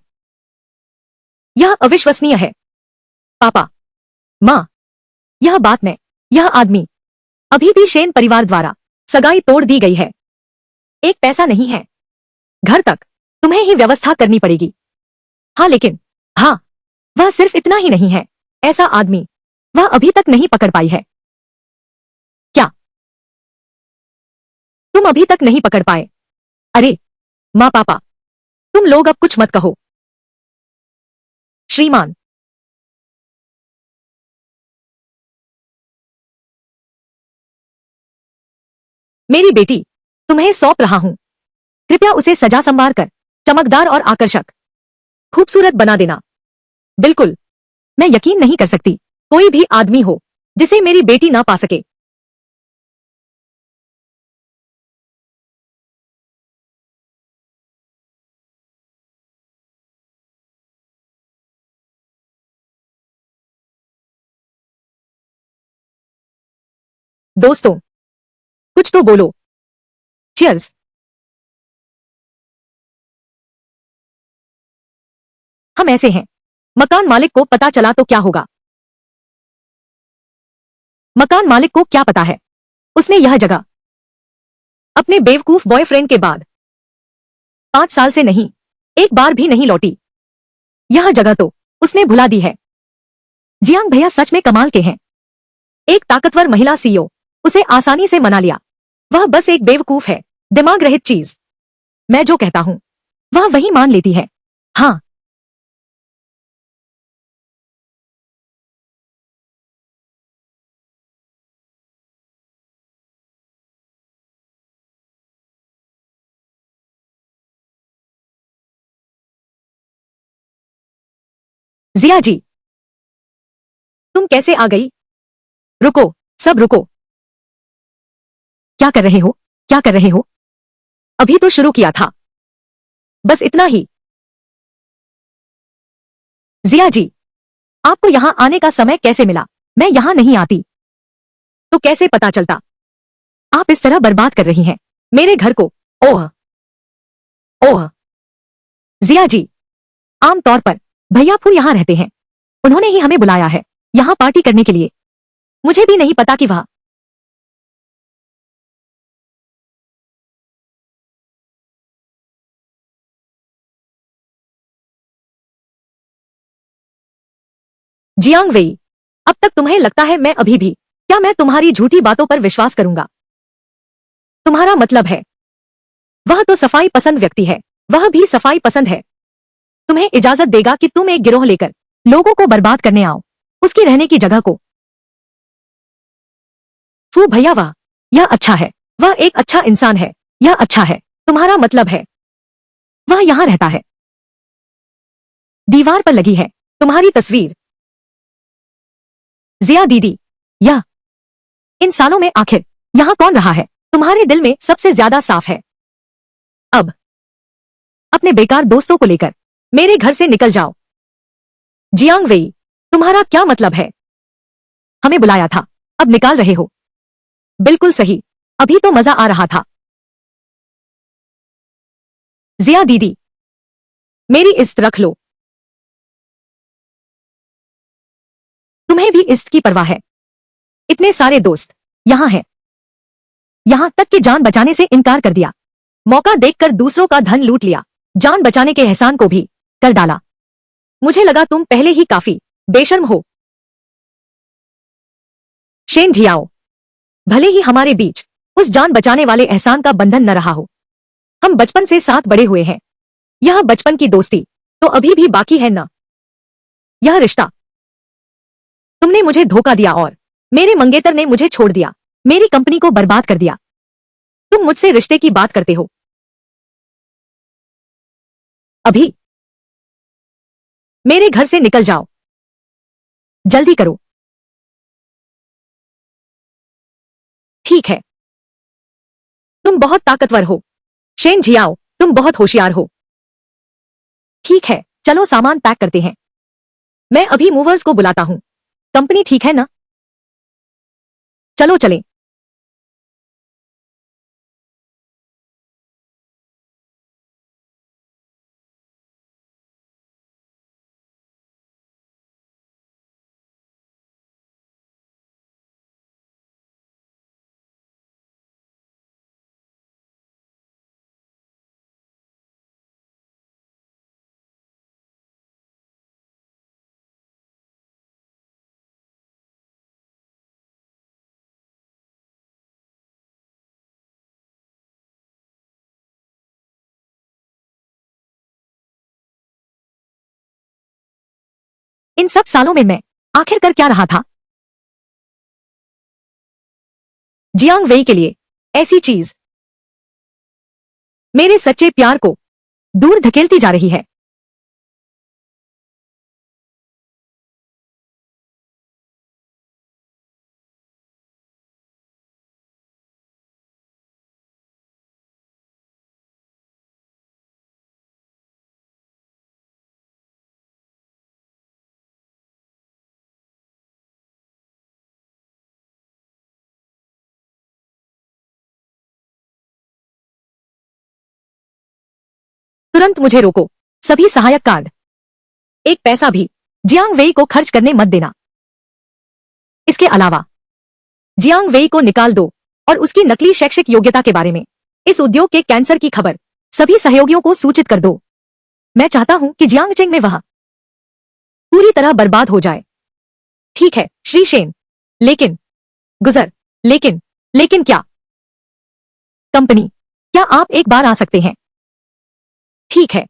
यह अविश्वसनीय है। पापा, माँ, यह आदमी अभी भी शेन परिवार द्वारा सगाई तोड़ दी गई है। एक पैसा नहीं है, घर तक तुम्हें ही व्यवस्था करनी पड़ेगी। हाँ लेकिन, हाँ, वह सिर्फ इतना ही नहीं है, ऐसा आदमी वह अभी तक नहीं पकड़ पाई है। क्या तुम अभी तक नहीं पकड़ पाए? अरे माँ पापा, तुम लोग अब कुछ मत कहो। श्रीमान, मेरी बेटी तुम्हें सौंप रहा हूं। कृपया उसे सजा संवार कर चमकदार और आकर्षक खूबसूरत बना देना। बिल्कुल, मैं यकीन नहीं कर सकती कोई भी आदमी हो जिसे मेरी बेटी ना पा सके। दोस्तों, कुछ तो बोलो। चियर्स। हम ऐसे हैं, मकान मालिक को पता चला तो क्या होगा? मकान मालिक को क्या पता है, उसने यह जगह अपने बेवकूफ बॉयफ्रेंड के बाद 5 साल से नहीं, एक बार भी नहीं लौटी। यह जगह तो उसने भुला दी है। जियांग भैया सच में कमाल के हैं। एक ताकतवर महिला सीईओ उसे आसानी से मना लिया। वह बस एक बेवकूफ है, दिमाग रहित चीज। मैं जो कहता हूं वह वही मान लेती है। हाँ, जिया जी, तुम कैसे आ गई? रुको, सब रुको। क्या कर रहे हो? क्या कर रहे हो? अभी तो शुरू किया था, बस इतना ही। जिया जी, आपको यहां आने का समय कैसे मिला? मैं यहां नहीं आती तो कैसे पता चलता? आप इस तरह बर्बाद कर रही हैं मेरे घर को। ओह ओह, जिया जी, आमतौर पर भैया फू यहां रहते हैं। उन्होंने ही हमें बुलाया है यहां पार्टी करने के लिए। मुझे भी नहीं पता कि वह। जियांग वेई, अब तक तुम्हें लगता है मैं अभी भी, क्या मैं तुम्हारी झूठी बातों पर विश्वास करूंगा? तुम्हारा मतलब है वह तो सफाई पसंद व्यक्ति है, वह भी सफाई पसंद है। तुम्हें इजाजत देगा कि तुम एक गिरोह लेकर लोगों को बर्बाद करने आओ, उसकी रहने की जगह को। फू भैया, वाह, यह अच्छा है। वह एक अच्छा इंसान है, यह अच्छा है। तुम्हारा मतलब है वह यहां रहता है। दीवार पर लगी है तुम्हारी तस्वीर। जिया दीदी, यह इन सालों में आखिर यहां कौन रहा है? तुम्हारे दिल में सबसे ज्यादा साफ है। अब अपने बेकार दोस्तों को लेकर मेरे घर से निकल जाओ। जियांग वेई, तुम्हारा क्या मतलब है? हमें बुलाया था, अब निकाल रहे हो? बिल्कुल सही, अभी तो मजा आ रहा था। जिया दीदी, मेरी इज्जत रख लो। तुम्हें भी इज्जत की परवाह है? इतने सारे दोस्त यहां हैं, यहां तक कि जान बचाने से इनकार कर दिया। मौका देखकर दूसरों का धन लूट लिया, जान बचाने के एहसान को भी कर डाला। मुझे लगा तुम पहले ही काफी बेशर्म हो। शेन जियाओ, भले ही हमारे बीच उस जान बचाने वाले एहसान का बंधन न रहा हो, हम बचपन से साथ बड़े हुए हैं। यह बचपन की दोस्ती तो अभी भी बाकी है ना। यह रिश्ता, तुमने मुझे धोखा दिया और मेरे मंगेतर ने मुझे छोड़ दिया, मेरी कंपनी को बर्बाद कर दिया। तुम मुझसे रिश्ते की बात करते हो? अभी मेरे घर से निकल जाओ, जल्दी करो। ठीक है, तुम बहुत ताकतवर हो। शेन जियाओ, तुम बहुत होशियार हो। ठीक है, चलो सामान पैक करते हैं। मैं अभी मूवर्स को बुलाता हूं। कंपनी ठीक है ना? चलो चलें। इन सब सालों में मैं आखिर कर क्या रहा था? जियांग वेई के लिए ऐसी चीज मेरे सच्चे प्यार को दूर धकेलती जा रही है। तुरंत मुझे रोको। सभी सहायक कार्ड, एक पैसा भी जियांग वेई को खर्च करने मत देना। इसके अलावा जियांग वेई को निकाल दो और उसकी नकली शैक्षिक योग्यता के बारे में, इस उद्योग के कैंसर की खबर सभी सहयोगियों को सूचित कर दो। मैं चाहता हूं कि जियांग चेंग में वह पूरी तरह बर्बाद हो जाए। ठीक है श्री शेन, लेकिन गुजर लेकिन लेकिन क्या? कंपनी, क्या आप एक बार आ सकते हैं? ठीक है।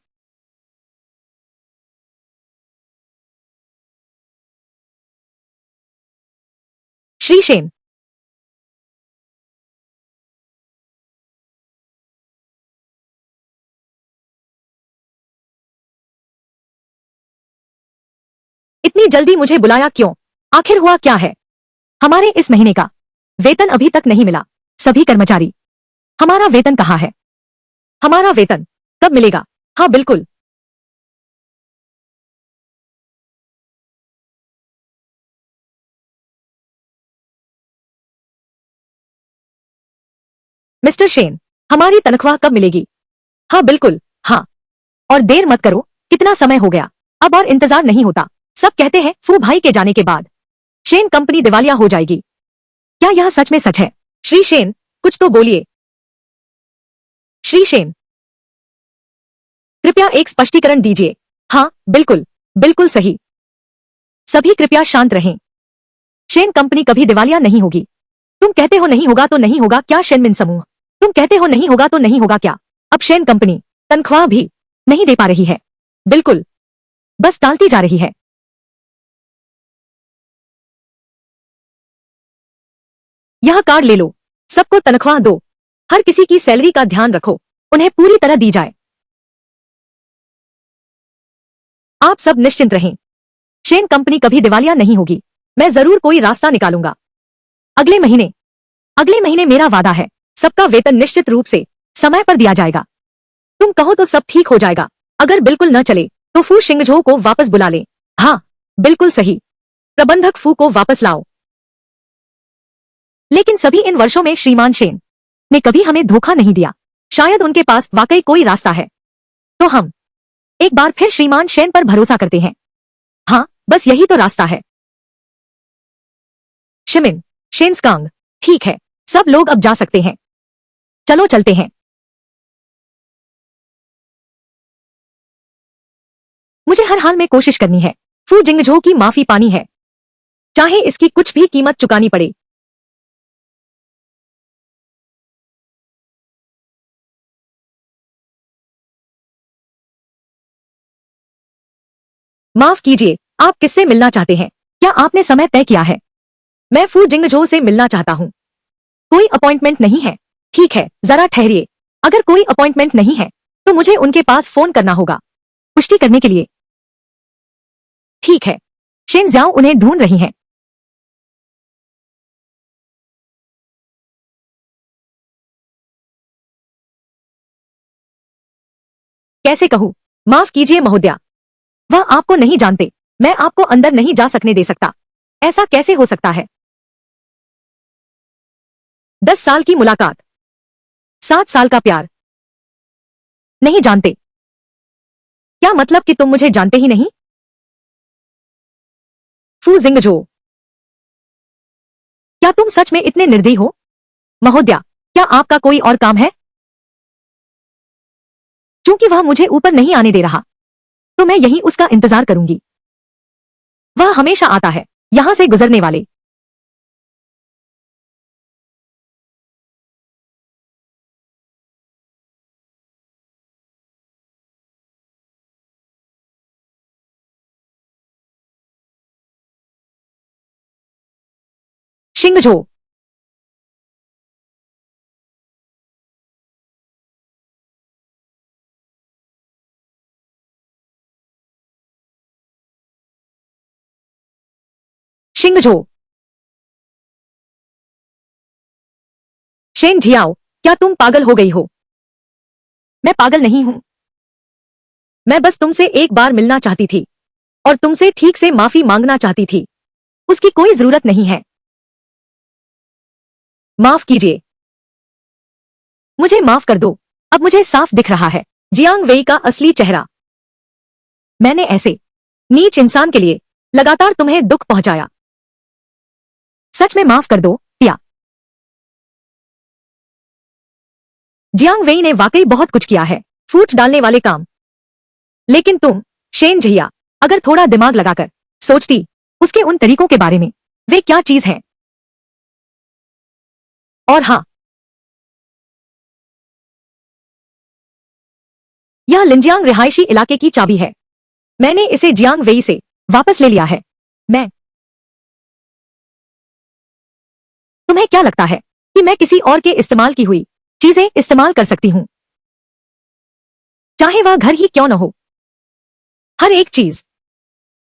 श्री शेन, इतनी जल्दी मुझे बुलाया क्यों? आखिर हुआ क्या है? हमारे इस महीने का वेतन अभी तक नहीं मिला। सभी कर्मचारी, हमारा वेतन कहाँ है? हमारा वेतन कब मिलेगा? हाँ बिल्कुल। मिस्टर शेन, हमारी तनख्वाह कब मिलेगी? हाँ बिल्कुल, हाँ। और देर मत करो, कितना समय हो गया, अब और इंतजार नहीं होता। सब कहते हैं फू भाई के जाने के बाद शेन कंपनी दिवालिया हो जाएगी। क्या यह सच में सच है? श्री शेन, कुछ तो बोलिए। श्री शेन, कृपया एक स्पष्टीकरण दीजिए। हाँ बिल्कुल, बिल्कुल सही। सभी कृपया शांत रहें। शेन कंपनी कभी दिवालिया नहीं होगी। तुम कहते हो नहीं होगा तो नहीं होगा क्या शेनमिन समूह? तुम कहते हो नहीं होगा तो नहीं होगा क्या? अब शेन कंपनी तनख्वाह भी नहीं दे पा रही है। बिल्कुल, बस टालती जा रही है। यह कार्ड ले लो, सबको तनख्वाह दो। हर किसी की सैलरी का ध्यान रखो, उन्हें पूरी तरह दी जाए। आप सब निश्चिंत रहें, शेन कंपनी कभी दिवालिया नहीं होगी। मैं जरूर कोई रास्ता निकालूंगा। अगले महीने, अगले महीने मेरा वादा है, सबका वेतन निश्चित रूप से समय पर दिया जाएगा। तुम कहो तो सब ठीक हो जाएगा। अगर बिल्कुल न चले तो फू शिंगझो को वापस बुला ले। हाँ बिल्कुल सही, प्रबंधक फू को वापस लाओ। लेकिन सभी इन वर्षों में श्रीमान शेन ने कभी हमें धोखा नहीं दिया। शायद उनके पास वाकई कोई रास्ता है। तो हम एक बार फिर श्रीमान शेन पर भरोसा करते हैं। हाँ, बस यही तो रास्ता है। शिमिन, शेन्सकांग, ठीक है, सब लोग अब जा सकते हैं। चलो चलते हैं। मुझे मुझे हर हाल में कोशिश करनी है। फू जिंगझो की माफी पानी है, चाहे इसकी कुछ भी कीमत चुकानी पड़े। माफ कीजिए, आप किससे मिलना चाहते हैं? क्या आपने समय तय किया है? मैं फू जिंगझो से मिलना चाहता हूँ। कोई अपॉइंटमेंट नहीं है। ठीक है, जरा ठहरिए। अगर कोई अपॉइंटमेंट नहीं है तो मुझे उनके पास फोन करना होगा पुष्टि करने के लिए। ठीक है, शेन ज्याओ उन्हें ढूंढ रही हैं। कैसे कहूँ? माफ कीजिए महोदया, वह आपको नहीं जानते। मैं आपको अंदर नहीं जा सकने दे सकता। ऐसा कैसे हो सकता है? 10 साल की मुलाकात, 7 साल का प्यार। नहीं जानते? क्या मतलब कि तुम मुझे जानते ही नहीं? फू जिंगझो, क्या तुम सच में इतने निर्दयी हो? महोदया, क्या आपका कोई और काम है? क्योंकि वह मुझे ऊपर नहीं आने दे रहा तो मैं यहीं उसका इंतजार करूंगी। वह हमेशा आता है, यहां से गुजरने वाले। शिंगझो, शिंगझो, शेन झियाओ, क्या तुम पागल हो गई हो? मैं पागल नहीं हूं। मैं बस तुमसे एक बार मिलना चाहती थी और तुमसे ठीक से माफी मांगना चाहती थी। उसकी कोई जरूरत नहीं है। माफ कीजिए, मुझे माफ कर दो। अब मुझे साफ दिख रहा है जियांग वेई का असली चेहरा। मैंने ऐसे नीच इंसान के लिए लगातार तुम्हें दुख पहुंचाया। सच में माफ कर दो या? जियांग वेई ने वाकई बहुत कुछ किया है, फूट डालने वाले काम। लेकिन तुम, शेन झिया, अगर थोड़ा दिमाग लगाकर सोचती उसके उन तरीकों के बारे में, वे क्या चीज हैं। और हाँ, यह लिंजियांग रिहायशी इलाके की चाबी है। मैंने इसे जियांग वेई से वापस ले लिया है। मैं तुम्हें क्या लगता है कि मैं किसी और के इस्तेमाल की हुई चीजें इस्तेमाल कर सकती हूं, चाहे वह घर ही क्यों न हो? हर एक चीज,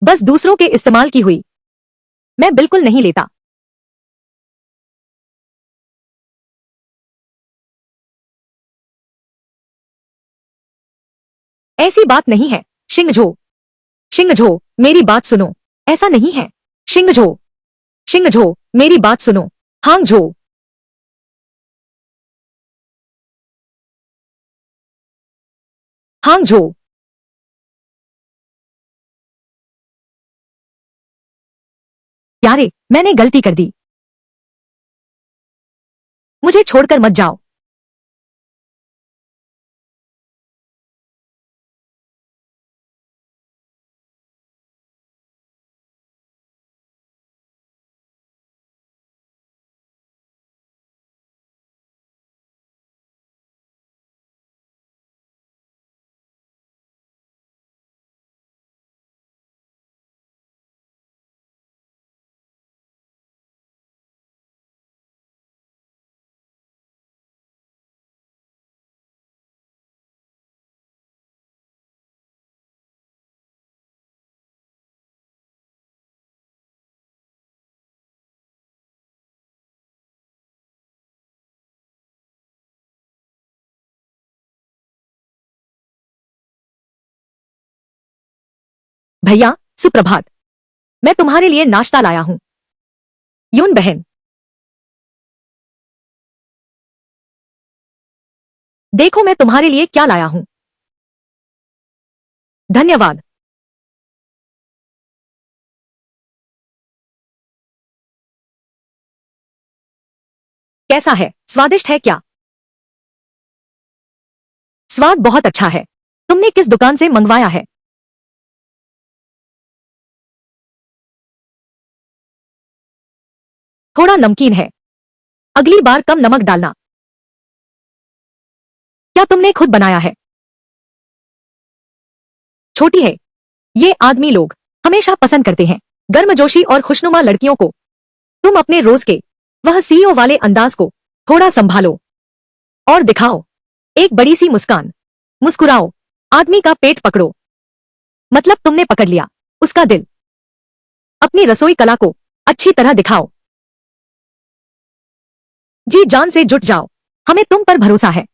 बस दूसरों के इस्तेमाल की हुई। मैं बिल्कुल नहीं लेता। ऐसी बात नहीं है। शिंगझो, शिंगझो, मेरी बात सुनो। ऐसा नहीं है। शिंगझो, शिंगझो, मेरी बात सुनो। हांगझो, हांगझो, यारे, मैंने गलती कर दी। मुझे छोड़कर मत जाओ। भैया, सुप्रभात। मैं तुम्हारे लिए नाश्ता लाया हूं। यून बहन, देखो मैं तुम्हारे लिए क्या लाया हूं। धन्यवाद। कैसा है? स्वादिष्ट है क्या? स्वाद बहुत अच्छा है। तुमने किस दुकान से मंगवाया है? थोड़ा नमकीन है, अगली बार कम नमक डालना। क्या तुमने खुद बनाया है? छोटी है। ये आदमी लोग हमेशा पसंद करते हैं गर्मजोशी और खुशनुमा लड़कियों को। तुम अपने रोज के वह सीईओ वाले अंदाज को थोड़ा संभालो और दिखाओ एक बड़ी सी मुस्कान। मुस्कुराओ, आदमी का पेट पकड़ो, मतलब तुमने पकड़ लिया उसका दिल। अपनी रसोई कला को अच्छी तरह दिखाओ, जी जान से जुट जाओ, हमें तुम पर भरोसा है।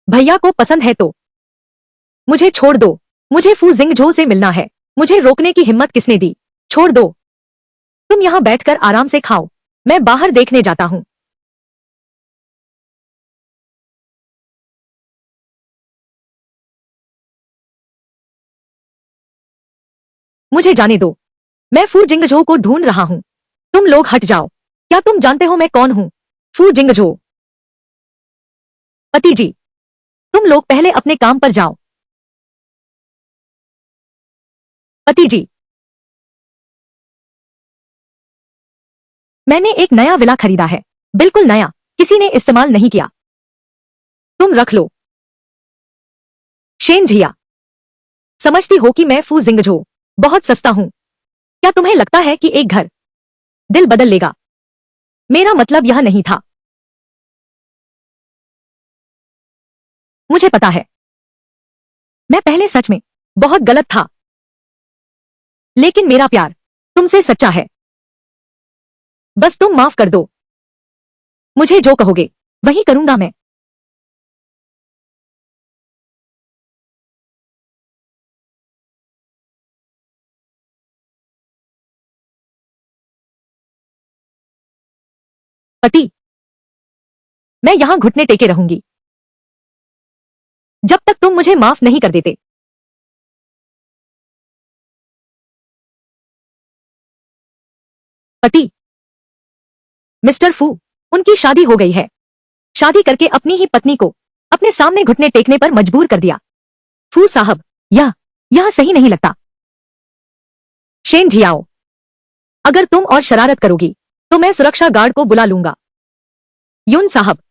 भैया को पसंद है तो मुझे छोड़ दो, मुझे फू जिंगझो से मिलना है। मुझे रोकने की हिम्मत किसने दी? छोड़ दो, तुम यहां बैठकर आराम से खाओ, मैं बाहर देखने जाता हूं। मुझे जाने दो, मैं फू जिंगझो को ढूंढ रहा हूं। तुम लोग हट जाओ, क्या तुम जानते हो मैं कौन हूं? फू जिंगझो। पति जी, तुम लोग पहले अपने काम पर जाओ। पति जी, मैंने एक नया विला खरीदा है, बिल्कुल नया, किसी ने इस्तेमाल नहीं किया। तुम रख लो। शेन झिया, समझती हो कि मैं फू जिंगझो बहुत सस्ता हूं? क्या तुम्हें लगता है कि एक घर दिल बदल लेगा? मेरा मतलब यह नहीं था। मुझे पता है, मैं पहले सच में बहुत गलत था, लेकिन मेरा प्यार तुमसे सच्चा है। बस तुम माफ कर दो, मुझे जो कहोगे वही करूंगा मैं। पति, मैं यहां घुटने टेके रहूंगी जब तक तुम मुझे माफ नहीं कर देते। पति, मिस्टर फू, उनकी शादी हो गई है। शादी करके अपनी ही पत्नी को अपने सामने घुटने टेकने पर मजबूर कर दिया। फू साहब, यह सही नहीं लगता। शेन झियाओ, अगर तुम और शरारत करोगी तो मैं सुरक्षा गार्ड को बुला लूंगा। यून साहब,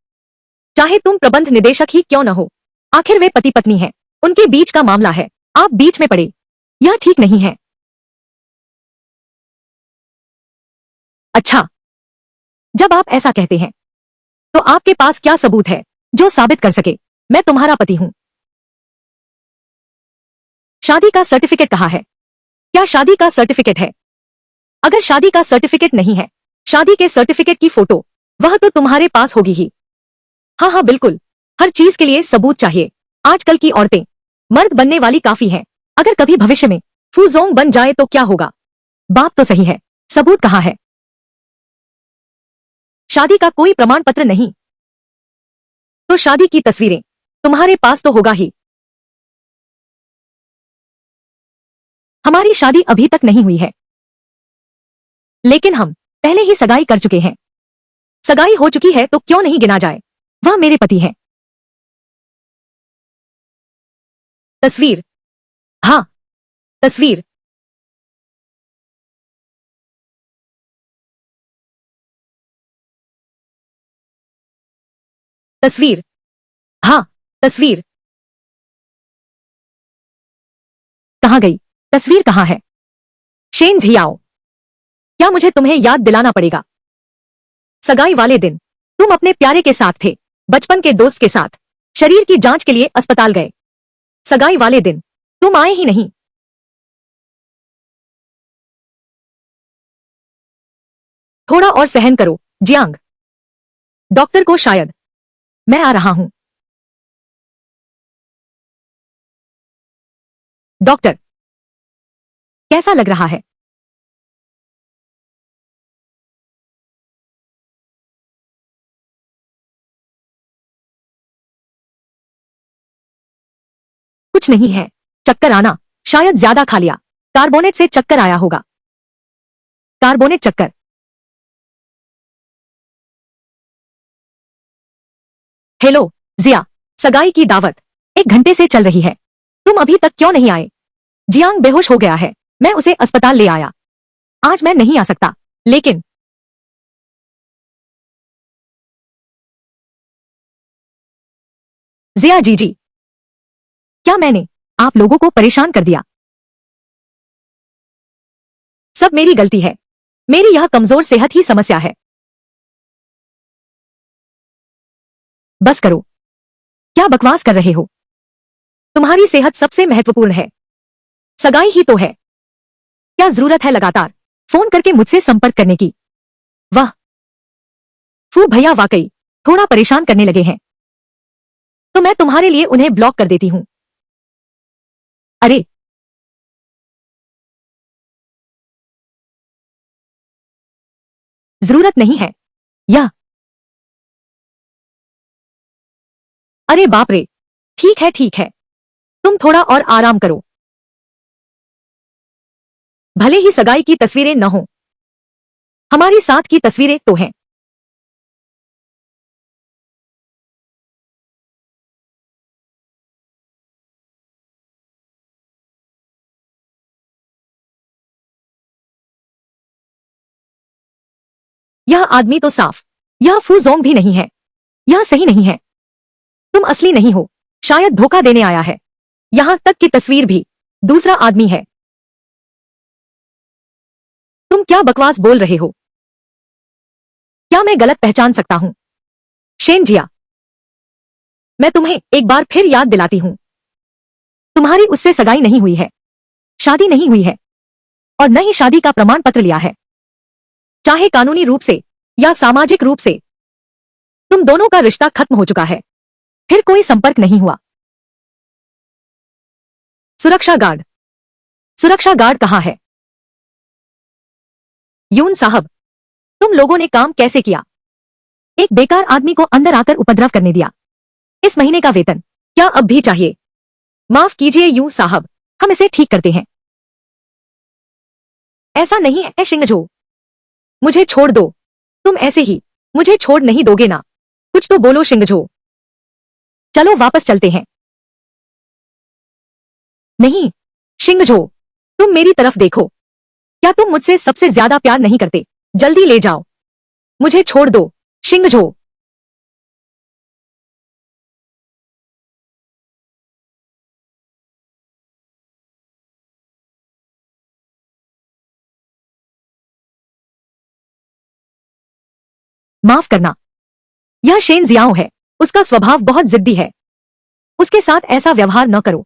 चाहे तुम प्रबंध निदेशक ही क्यों न हो, आखिर वे पति पत्नी हैं, उनके बीच का मामला है, आप बीच में पड़े, यह ठीक नहीं है। अच्छा, जब आप ऐसा कहते हैं तो आपके पास क्या सबूत है जो साबित कर सके मैं तुम्हारा पति हूं? शादी का सर्टिफिकेट कहाँ है? क्या शादी का सर्टिफिकेट है? अगर शादी का सर्टिफिकेट नहीं है, शादी के सर्टिफिकेट की फोटो वह तो तुम्हारे पास होगी ही। हाँ हाँ बिल्कुल, हर चीज के लिए सबूत चाहिए। आजकल की औरतें मर्द बनने वाली काफी हैं, अगर कभी भविष्य में फूजोंग बन जाए तो क्या होगा? बात तो सही है, सबूत कहाँ है? शादी का कोई प्रमाण पत्र नहीं, तो शादी की तस्वीरें तुम्हारे पास तो होगा ही। हमारी शादी अभी तक नहीं हुई है, लेकिन हम पहले ही सगाई कर चुके हैं। सगाई हो चुकी है तो क्यों नहीं गिना जाए? वह मेरे पति हैं। तस्वीर, हाँ, तस्वीर। तस्वीर, हाँ, तस्वीर। कहाँ गई? तस्वीर कहाँ है? शेन झियाओ, क्या मुझे तुम्हें याद दिलाना पड़ेगा? सगाई वाले दिन तुम अपने प्यारे के साथ थे, बचपन के दोस्त के साथ शरीर की जांच के लिए अस्पताल गए। सगाई वाले दिन तुम आए ही नहीं। थोड़ा और सहन करो जियांग, डॉक्टर को शायद। मैं आ रहा हूं। डॉक्टर, कैसा लग रहा है? कुछ नहीं है, चक्कर आना, शायद ज्यादा खा लिया। कार्बोनेट से चक्कर आया होगा। कार्बोनेट चक्कर। हेलो जिया, सगाई की दावत 1 घंटे से चल रही है, तुम अभी तक क्यों नहीं आए? जियांग बेहोश हो गया है, मैं उसे अस्पताल ले आया। आज मैं नहीं आ सकता, लेकिन जिया जी, क्या मैंने आप लोगों को परेशान कर दिया? सब मेरी गलती है। मेरी यह कमजोर सेहत ही समस्या है। बस करो। क्या बकवास कर रहे हो? तुम्हारी सेहत सबसे महत्वपूर्ण है। सगाई ही तो है। क्या जरूरत है लगातार फोन करके मुझसे संपर्क करने की? वाह, फू भैया वाकई थोड़ा परेशान करने लगे हैं। तो मैं तुम्हारे लिए उन्हें ब्लॉक कर देती हूं। अरे, जरूरत नहीं है। यह अरे बाप रे। ठीक है ठीक है, तुम थोड़ा और आराम करो। भले ही सगाई की तस्वीरें न हो, हमारी साथ की तस्वीरें तो हैं। यह आदमी तो साफ, यह फूजोंग भी नहीं है। यह सही नहीं है। तुम असली नहीं हो, शायद धोखा देने आया है। यहां तक कि तस्वीर भी दूसरा आदमी है। तुम क्या बकवास बोल रहे हो? क्या मैं गलत पहचान सकता हूं? शेन जिया, मैं तुम्हें एक बार फिर याद दिलाती हूं। तुम्हारी उससे सगाई नहीं हुई है, शादी नहीं हुई है, और न ही शादी का प्रमाण पत्र लिया है। चाहे कानूनी रूप से या सामाजिक रूप से तुम दोनों का रिश्ता खत्म हो चुका है। फिर कोई संपर्क नहीं हुआ। सुरक्षा गार्ड, सुरक्षा गार्ड कहाँ है? यून साहब, तुम लोगों ने काम कैसे किया? एक बेकार आदमी को अंदर आकर उपद्रव करने दिया। इस महीने का वेतन क्या अब भी चाहिए? माफ कीजिए यूं साहब, हम इसे ठीक करते हैं। ऐसा नहीं है शिंगजो, मुझे छोड़ दो। तुम ऐसे ही मुझे छोड़ नहीं दोगे ना? कुछ तो बोलो शिंगजो। चलो वापस चलते हैं। नहीं, शिंगजो, तुम मेरी तरफ देखो। क्या तुम मुझसे सबसे ज्यादा प्यार नहीं करते? जल्दी ले जाओ, मुझे छोड़ दो शिंगजो। माफ करना, यह शेन जियाओ है। उसका स्वभाव बहुत जिद्दी है। उसके साथ ऐसा व्यवहार न करो।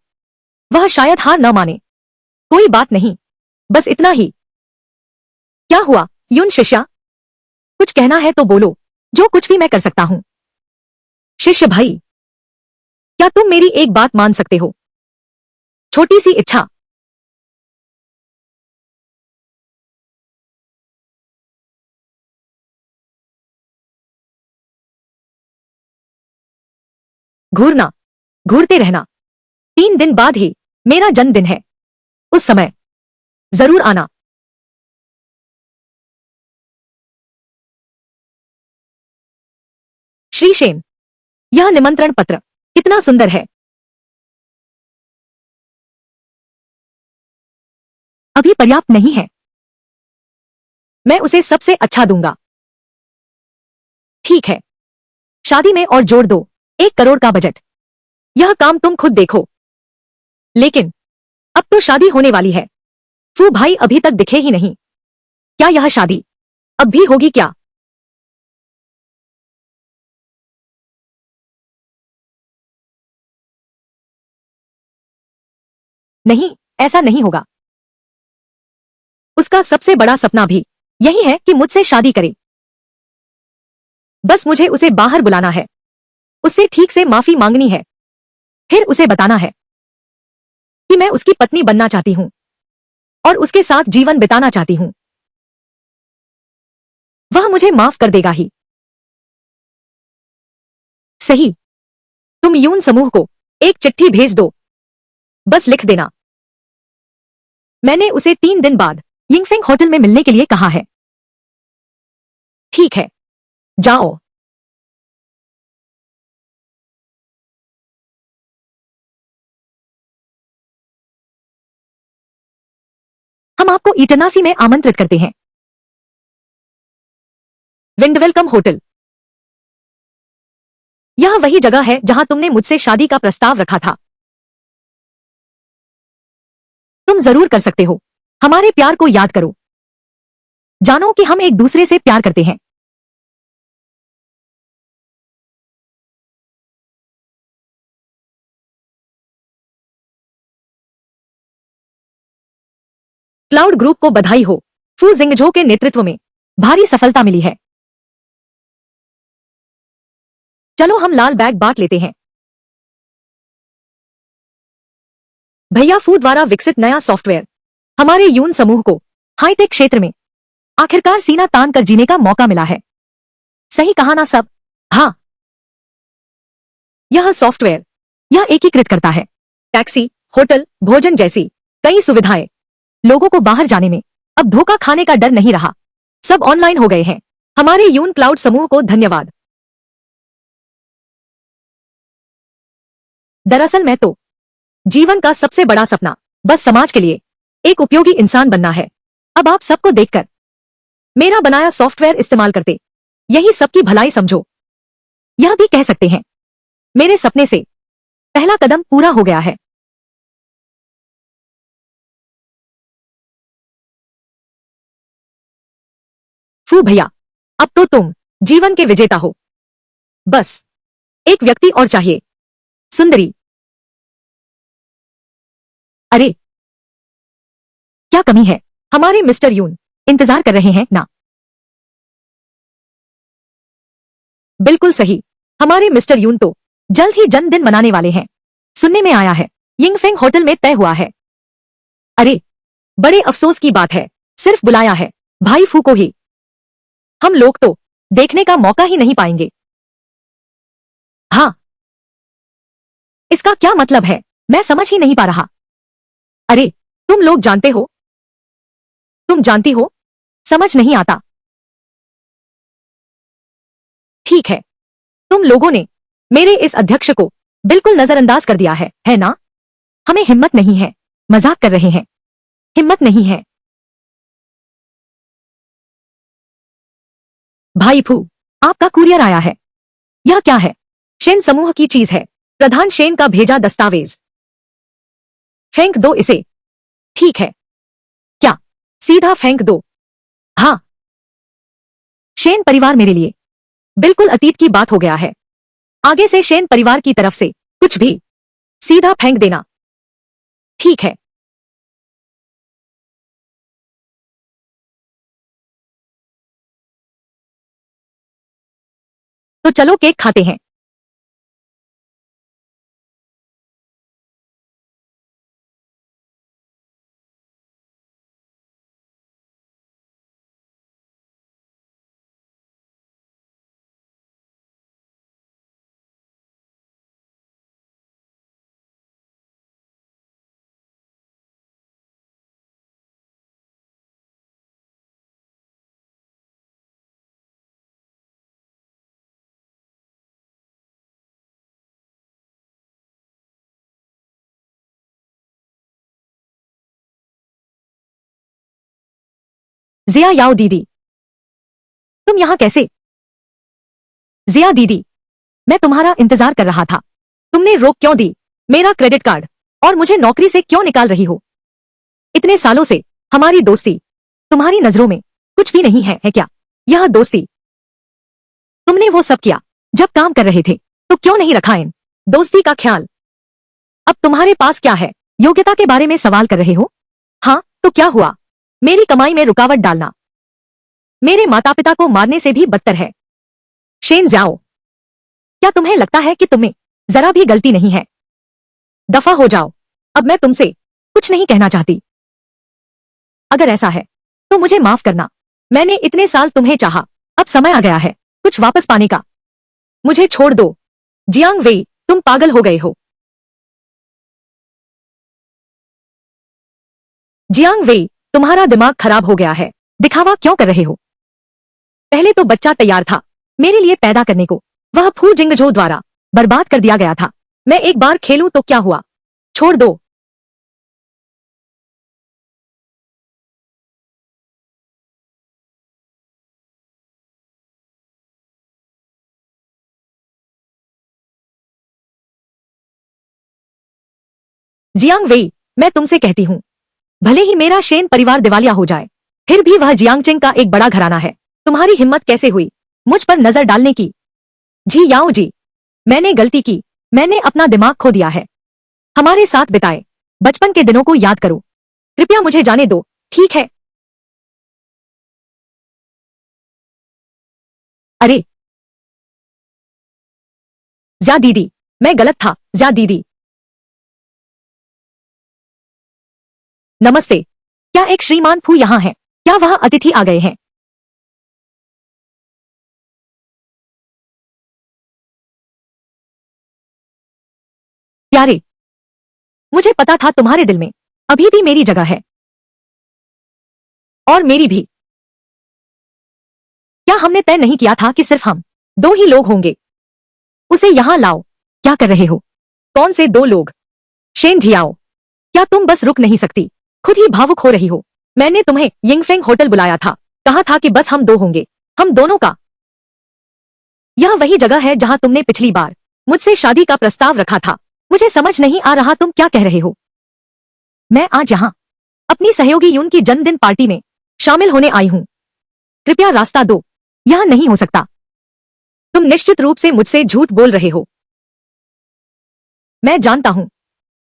वह शायद हार न माने। कोई बात नहीं, बस इतना ही। क्या हुआ यून शिष्या? कुछ कहना है तो बोलो, जो कुछ भी मैं कर सकता हूं। शिष्य भाई, क्या तुम मेरी एक बात मान सकते हो? छोटी सी इच्छा। घूरना, घूरते रहना। 3 दिन बाद ही मेरा जन्मदिन है। उस समय जरूर आना। श्रीशेन, यह निमंत्रण पत्र कितना सुंदर है। अभी पर्याप्त नहीं है। मैं उसे सबसे अच्छा दूंगा। ठीक है, शादी में और जोड़ दो 1 करोड़ का बजट। यह काम तुम खुद देखो। लेकिन अब तो शादी होने वाली है। फू भाई अभी तक दिखे ही नहीं। क्या यह शादी अब भी होगी क्या? नहीं, ऐसा नहीं होगा। उसका सबसे बड़ा सपना भी यही है कि मुझसे शादी करे। बस मुझे उसे बाहर बुलाना है, उससे ठीक से माफी मांगनी है, फिर उसे बताना है कि मैं उसकी पत्नी बनना चाहती हूं और उसके साथ जीवन बिताना चाहती हूं। वह मुझे माफ कर देगा ही। सही। तुम यून समूह को एक चिट्ठी भेज दो। बस लिख देना, मैंने उसे 3 दिन बाद यिंगफेंग होटल में मिलने के लिए कहा है। ठीक है, जाओ। हम आपको इटनासी में आमंत्रित करते हैं। Wind welcome hotel. यह वही जगह है जहां तुमने मुझसे शादी का प्रस्ताव रखा था। तुम जरूर कर सकते हो। हमारे प्यार को याद करो। जानो कि हम एक दूसरे से प्यार करते हैं। क्लाउड ग्रुप को बधाई हो। फू जिंगझो के नेतृत्व में भारी सफलता मिली है। चलो हम लाल बैग बांट लेते हैं। भैया फू द्वारा विकसित नया सॉफ्टवेयर हमारे यून समूह को हाईटेक क्षेत्र में आखिरकार सीना तान कर जीने का मौका मिला है। सही कहा ना सब? हाँ। यह सॉफ्टवेयर यह एकीकृत करता है टैक्सी, होटल, भोजन जैसी कई सुविधाएं। लोगों को बाहर जाने में अब धोखा खाने का डर नहीं रहा। सब ऑनलाइन हो गए हैं। हमारे यून क्लाउड समूह को धन्यवाद। दरअसल मैं तो जीवन का सबसे बड़ा सपना बस समाज के लिए एक उपयोगी इंसान बनना है। अब आप सबको देखकर मेरा बनाया सॉफ्टवेयर इस्तेमाल करते यही सबकी भलाई समझो। यह भी कह सकते हैं मेरे सपने से पहला कदम पूरा हो गया है। फू भैया, अब तो तुम जीवन के विजेता हो। बस एक व्यक्ति और चाहिए। सुंदरी। अरे क्या कमी है? हमारे मिस्टर यून इंतजार कर रहे हैं ना? बिल्कुल सही। हमारे मिस्टर यून तो जल्द ही जन्मदिन मनाने वाले हैं। सुनने में आया है यिंगफेंग होटल में तय हुआ है। अरे बड़े अफसोस की बात है। सिर्फ बुलाया है भाई फू को ही। हम लोग तो देखने का मौका ही नहीं पाएंगे। हाँ। इसका क्या मतलब है? मैं समझ ही नहीं पा रहा। अरे तुम लोग जानते हो? तुम जानती हो? समझ नहीं आता। ठीक है। तुम लोगों ने मेरे इस अध्यक्ष को बिल्कुल नजरअंदाज कर दिया है ना? हमें हिम्मत नहीं है। मजाक कर रहे हैं। हिम्मत नहीं है। भाई फू, आपका कुरियर आया है। यह क्या है? शेन समूह की चीज है। प्रधान शेन का भेजा दस्तावेज। फेंक दो इसे। ठीक है। क्या? सीधा फेंक दो। हाँ। शेन परिवार मेरे लिए बिल्कुल अतीत की बात हो गया है। आगे से शेन परिवार की तरफ से कुछ भी सीधा फेंक देना। ठीक है। तो चलो केक खाते हैं। जिया याओ दीदी, तुम यहां कैसे? जिया दीदी, मैं तुम्हारा इंतजार कर रहा था। तुमने रोक क्यों दी? मेरा क्रेडिट कार्ड और मुझे नौकरी से क्यों निकाल रही हो? इतने सालों से हमारी दोस्ती तुम्हारी नजरों में कुछ भी नहीं है क्या? यह दोस्ती तुमने वो सब किया जब काम कर रहे थे, तो क्यों नहीं रखा इन दोस्ती का ख्याल? अब तुम्हारे पास क्या है? योग्यता के बारे में सवाल कर रहे हो? हाँ तो क्या हुआ? मेरी कमाई में रुकावट डालना मेरे माता पिता को मारने से भी बदतर है। शेन जाओ, क्या तुम्हें लगता है कि तुम्हें जरा भी गलती नहीं है? दफा हो जाओ। अब मैं तुमसे कुछ नहीं कहना चाहती। अगर ऐसा है तो मुझे माफ करना। मैंने इतने साल तुम्हें चाहा। अब समय आ गया है कुछ वापस पाने का। मुझे छोड़ दो। जियांग वेई, तुम पागल हो गए हो। जियांग वेई, तुम्हारा दिमाग खराब हो गया है। दिखावा क्यों कर रहे हो? पहले तो बच्चा तैयार था मेरे लिए पैदा करने को। वह फू जिंगझो द्वारा बर्बाद कर दिया गया था। मैं एक बार खेलूं तो क्या हुआ? छोड़ दो। जियांग वेई, मैं तुमसे कहती हूँ, भले ही मेरा शेन परिवार दिवालिया हो जाए, फिर भी वह जियांगचेंग का एक बड़ा घराना है। तुम्हारी हिम्मत कैसे हुई मुझ पर नजर डालने की? जी याओ जी, मैंने गलती की, मैंने अपना दिमाग खो दिया है। हमारे साथ बिताए बचपन के दिनों को याद करो, कृपया मुझे जाने दो, ठीक है? अरे ज्या दीदी, मैं गलत था, ज्या दीदी। नमस्ते, क्या एक श्रीमान फू यहाँ है? क्या वह अतिथि आ गए हैं? प्यारे, मुझे पता था तुम्हारे दिल में अभी भी मेरी जगह है, और मेरी भी। क्या हमने तय नहीं किया था कि सिर्फ हम दो ही लोग होंगे? उसे यहाँ लाओ। क्या कर रहे हो? कौन से दो लोग? शेन झियाओ, क्या तुम बस रुक नहीं सकती? खुद ही भावुक हो रही हो। मैंने तुम्हें यिंगफेंग होटल बुलाया था, कहा था कि बस हम दो होंगे, हम दोनों का। यह वही जगह है जहां तुमने पिछली बार मुझसे शादी का प्रस्ताव रखा था। मुझे समझ नहीं आ रहा तुम क्या कह रहे हो। मैं आज यहाँ अपनी सहयोगी यून की जन्मदिन पार्टी में शामिल होने आई हूँ। कृपया रास्ता दो, यह नहीं हो सकता। तुम निश्चित रूप से मुझसे झूठ बोल रहे हो। मैं जानता हूँ,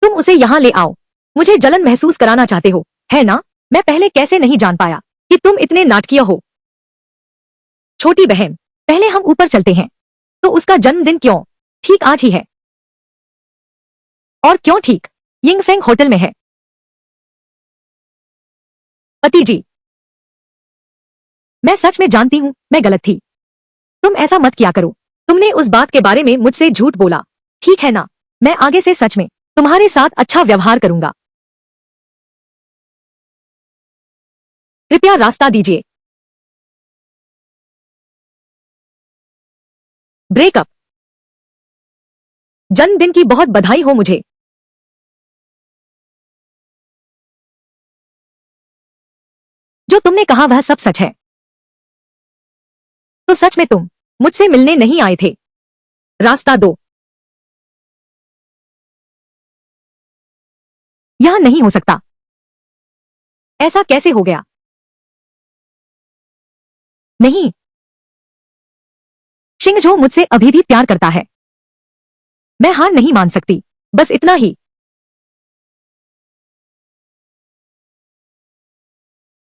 तुम उसे यहाँ ले आओ। मुझे जलन महसूस कराना चाहते हो, है ना? मैं पहले कैसे नहीं जान पाया कि तुम इतने नाटकीय हो। छोटी बहन, पहले हम ऊपर चलते हैं। तो उसका जन्मदिन क्यों ठीक आज ही है? और क्यों ठीक यिंगफेंग होटल में है? पति जी, मैं सच में जानती हूँ मैं गलत थी। तुम ऐसा मत किया करो। तुमने उस बात के बारे में मुझसे झूठ बोला, ठीक है ना? मैं आगे से सच में तुम्हारे साथ अच्छा व्यवहार करूंगा। कृपया रास्ता दीजिए। ब्रेकअप? जन्मदिन की बहुत बधाई हो मुझे। जो तुमने कहा वह सब सच है। तो सच में तुम मुझसे मिलने नहीं आए थे? रास्ता दो। यह नहीं हो सकता। ऐसा कैसे हो गया? नहीं, शिंगजो मुझसे अभी भी प्यार करता है। मैं हार नहीं मान सकती, बस इतना ही।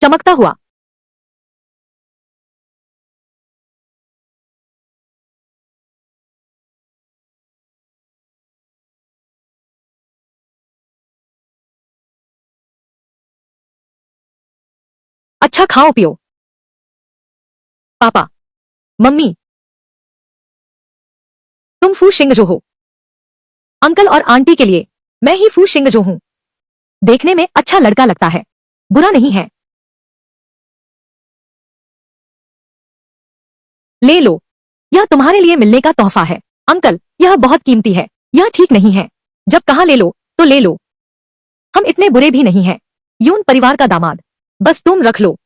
चमकता हुआ। अच्छा खाओ पियो। पापा, मम्मी, तुम फू शिंगजो हो। अंकल और आंटी के लिए मैं ही फू शिंगजो हूं। देखने में अच्छा लड़का लगता है, बुरा नहीं है। ले लो, यह तुम्हारे लिए मिलने का तोहफा है। अंकल, यह बहुत कीमती है। यह ठीक नहीं है। जब कहा ले लो तो ले लो। हम इतने बुरे भी नहीं हैं। यून परिवार का दामाद, बस तुम रख लो।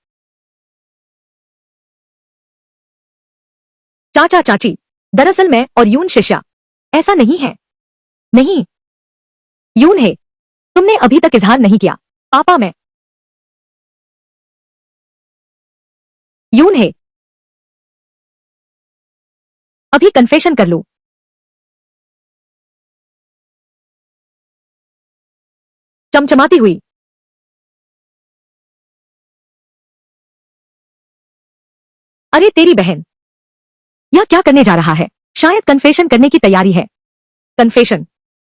चाचा चाची, दरअसल मैं और यून शिष्या। ऐसा नहीं है। नहीं, यून है। तुमने अभी तक इजहार नहीं किया। पापा, मैं यून है। अभी कन्फेशन कर लो। चमचमाती हुई। अरे तेरी बहन, यह क्या करने जा रहा है? शायद कन्फेशन करने की तैयारी है। कन्फेशन?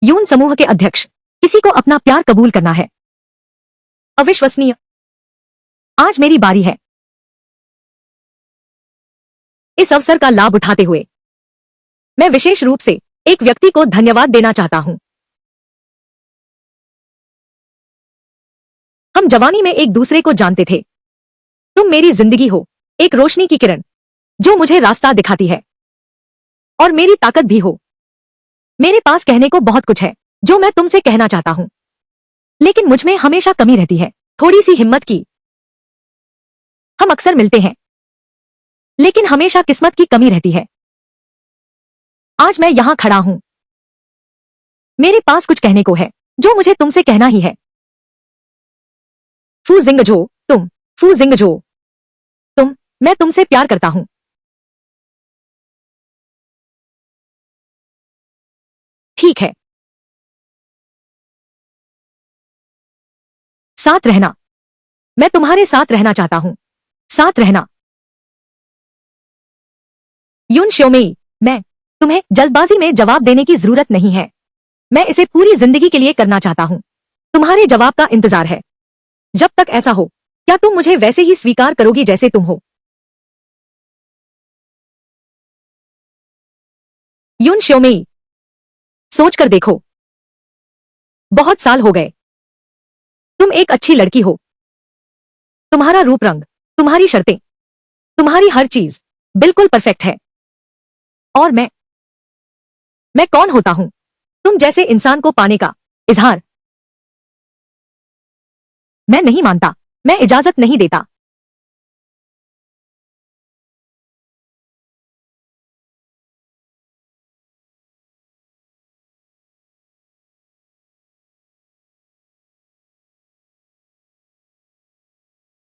यून समूह के अध्यक्ष, किसी को अपना प्यार कबूल करना है? अविश्वसनीय। आज मेरी बारी है। इस अवसर का लाभ उठाते हुए मैं विशेष रूप से एक व्यक्ति को धन्यवाद देना चाहता हूं। हम जवानी में एक दूसरे को जानते थे। तुम मेरी जिंदगी हो, एक रोशनी की किरण जो मुझे रास्ता दिखाती है, और मेरी ताकत भी हो। मेरे पास कहने को बहुत कुछ है जो मैं तुमसे कहना चाहता हूं, लेकिन मुझ में हमेशा कमी रहती है, थोड़ी सी हिम्मत की। हम अक्सर मिलते हैं, लेकिन हमेशा किस्मत की कमी रहती है। आज मैं यहां खड़ा हूं। मेरे पास कुछ कहने को है, जो मुझे तुमसे कहना ही है। फू जिंगजो, तुम, फू जिंगजो, तुम, मैं तुमसे प्यार करता हूं। ठीक है। साथ रहना, मैं तुम्हारे साथ रहना चाहता हूं। साथ रहना। यून श्योमेई, मैं, तुम्हें जल्दबाजी में जवाब देने की जरूरत नहीं है। मैं इसे पूरी जिंदगी के लिए करना चाहता हूं। तुम्हारे जवाब का इंतजार है। जब तक ऐसा हो, क्या तुम मुझे वैसे ही स्वीकार करोगी जैसे तुम हो? यून श्योमेई, सोच कर देखो। बहुत साल हो गए। तुम एक अच्छी लड़की हो। तुम्हारा रूप रंग, तुम्हारी शर्तें, तुम्हारी हर चीज बिल्कुल परफेक्ट है। और मैं कौन होता हूं तुम जैसे इंसान को पाने का इजहार? मैं नहीं मानता। मैं इजाजत नहीं देता।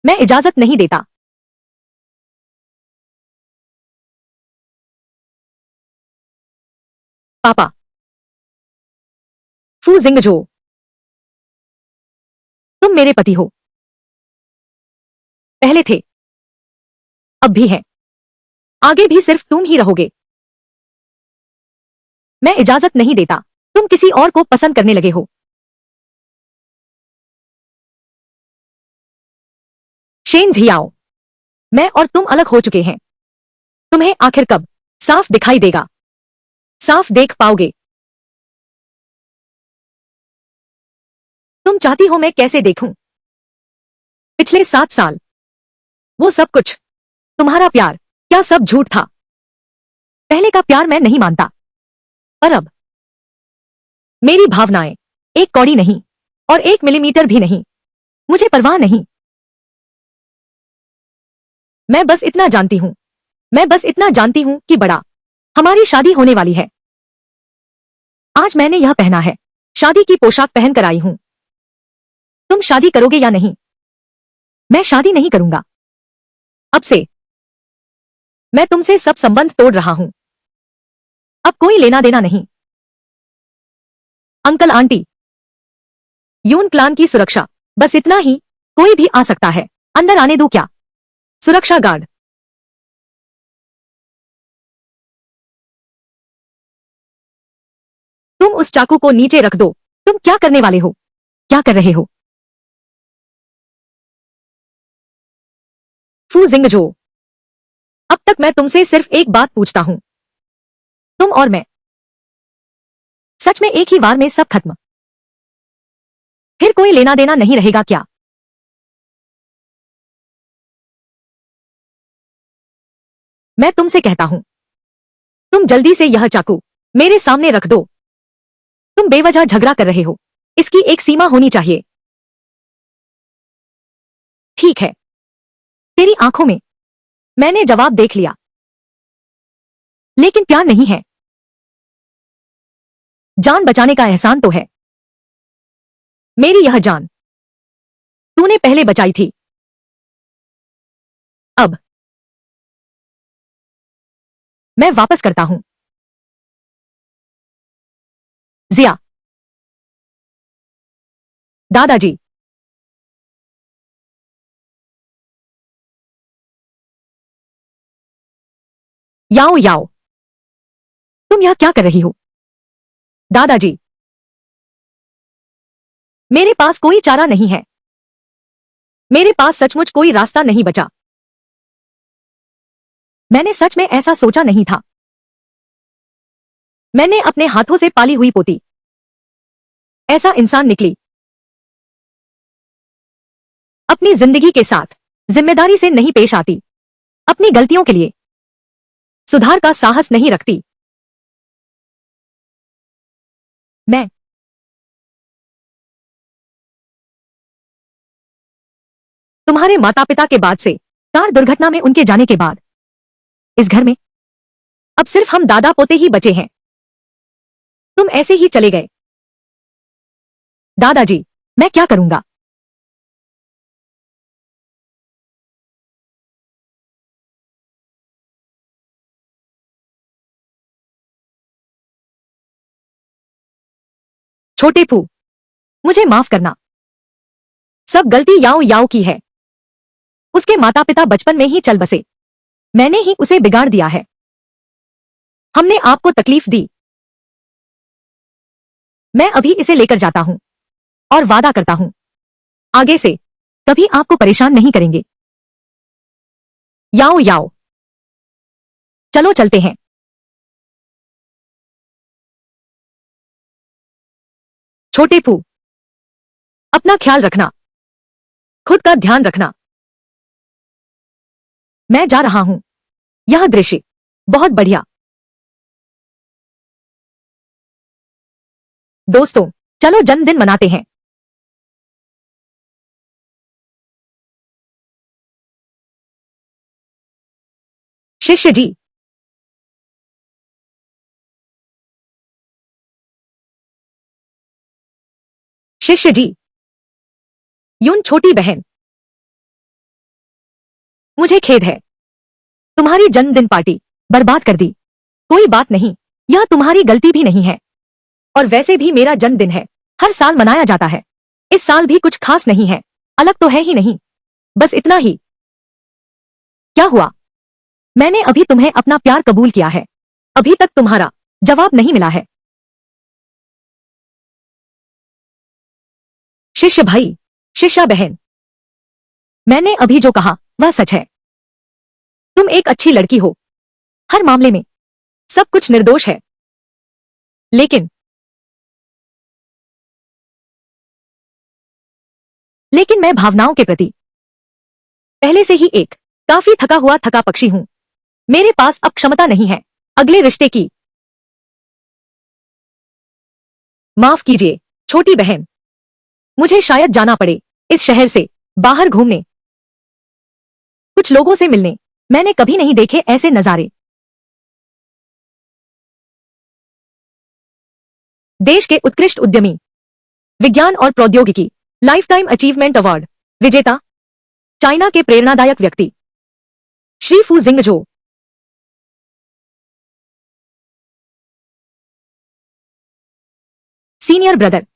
मैं इजाजत नहीं देता। पापा, फू जिंगजो, तुम मेरे पति हो। पहले थे, अब भी है, आगे भी सिर्फ तुम ही रहोगे। मैं इजाजत नहीं देता तुम किसी और को पसंद करने लगे हो। शेन झियाओ, मैं और तुम अलग हो चुके हैं। तुम्हें आखिर कब साफ दिखाई देगा? साफ देख पाओगे? तुम चाहती हो मैं कैसे देखूं? पिछले 7 साल, वो सब कुछ, तुम्हारा प्यार, क्या सब झूठ था? पहले का प्यार मैं नहीं मानता, पर अब मेरी भावनाएं, एक कौड़ी नहीं और 1 मिलीमीटर भी नहीं। मुझे परवाह नहीं। मैं बस इतना जानती हूं, मैं बस इतना जानती हूं कि बड़ा, हमारी शादी होने वाली है। आज मैंने यह पहना है, शादी की पोशाक पहन कर आई हूं। तुम शादी करोगे या नहीं? मैं शादी नहीं करूंगा। अब से मैं तुमसे सब संबंध तोड़ रहा हूं। अब कोई लेना देना नहीं। अंकल आंटी, यून क्लान की सुरक्षा, बस इतना ही। कोई भी आ सकता है। अंदर आने दो क्या? सुरक्षा गार्ड, तुम उस चाकू को नीचे रख दो। तुम क्या करने वाले हो? क्या कर रहे हो? फू जिंगजो, अब तक मैं तुमसे सिर्फ एक बात पूछता हूं। तुम और मैं, सच में एक ही वार में सब खत्म? फिर कोई लेना देना नहीं रहेगा क्या? मैं तुमसे कहता हूं, तुम जल्दी से यह चाकू मेरे सामने रख दो। तुम बेवजह झगड़ा कर रहे हो। इसकी एक सीमा होनी चाहिए। ठीक है। तेरी आंखों में मैंने जवाब देख लिया। लेकिन प्यार नहीं है। जान बचाने का एहसान तो है। मेरी यह जान तूने पहले बचाई थी। अब मैं वापस करता हूं। जिया, दादाजी, याओ याओ, तुम यह क्या कर रही हो? दादाजी, मेरे पास कोई चारा नहीं है। मेरे पास सचमुच कोई रास्ता नहीं बचा। मैंने सच में ऐसा सोचा नहीं था। मैंने अपने हाथों से पाली हुई पोती ऐसा इंसान निकली। अपनी जिंदगी के साथ जिम्मेदारी से नहीं पेश आती। अपनी गलतियों के लिए सुधार का साहस नहीं रखती। मैं तुम्हारे माता पिता के बाद से, कार दुर्घटना में उनके जाने के बाद, इस घर में अब सिर्फ हम दादा पोते ही बचे हैं। तुम ऐसे ही चले गए। दादाजी, मैं क्या करूंगा? छोटे फू, मुझे माफ करना। सब गलती याओ याओ की है। उसके माता पिता बचपन में ही चल बसे। मैंने ही उसे बिगाड़ दिया है। हमने आपको तकलीफ दी। मैं अभी इसे लेकर जाता हूं और वादा करता हूं, आगे से कभी आपको परेशान नहीं करेंगे। याओ याओ, चलो चलते हैं। छोटे फू, अपना ख्याल रखना, खुद का ध्यान रखना। मैं जा रहा हूं। यह दृश्य बहुत बढ़िया। दोस्तों, चलो जन्मदिन मनाते हैं। शिष्य जी, शिष्य जी, यून छोटी बहन, मुझे खेद है। तुम्हारी जन्मदिन पार्टी बर्बाद कर दी। कोई बात नहीं, यह तुम्हारी गलती भी नहीं है। और वैसे भी मेरा जन्मदिन है, हर साल मनाया जाता है। इस साल भी कुछ खास नहीं है, अलग तो है ही नहीं। बस इतना ही। क्या हुआ? मैंने अभी तुम्हें अपना प्यार कबूल किया है। अभी तक तुम्हारा जवाब नहीं मिला है। शिष्य भाई, शिष्या बहन, मैंने अभी जो कहा वह सच है। तुम एक अच्छी लड़की हो। हर मामले में सब कुछ निर्दोष है। लेकिन लेकिन मैं भावनाओं के प्रति पहले से ही एक काफी थका हुआ थका पक्षी हूं। मेरे पास अब क्षमता नहीं है अगले रिश्ते की। माफ कीजिए छोटी बहन, मुझे शायद जाना पड़े इस शहर से बाहर घूमने, कुछ लोगों से मिलने। मैंने कभी नहीं देखे ऐसे नजारे। देश के उत्कृष्ट उद्यमी, विज्ञान और प्रौद्योगिकी लाइफ टाइम अचीवमेंट अवार्ड विजेता, चाइना के प्रेरणादायक व्यक्ति श्री फू जिंगजो, सीनियर ब्रदर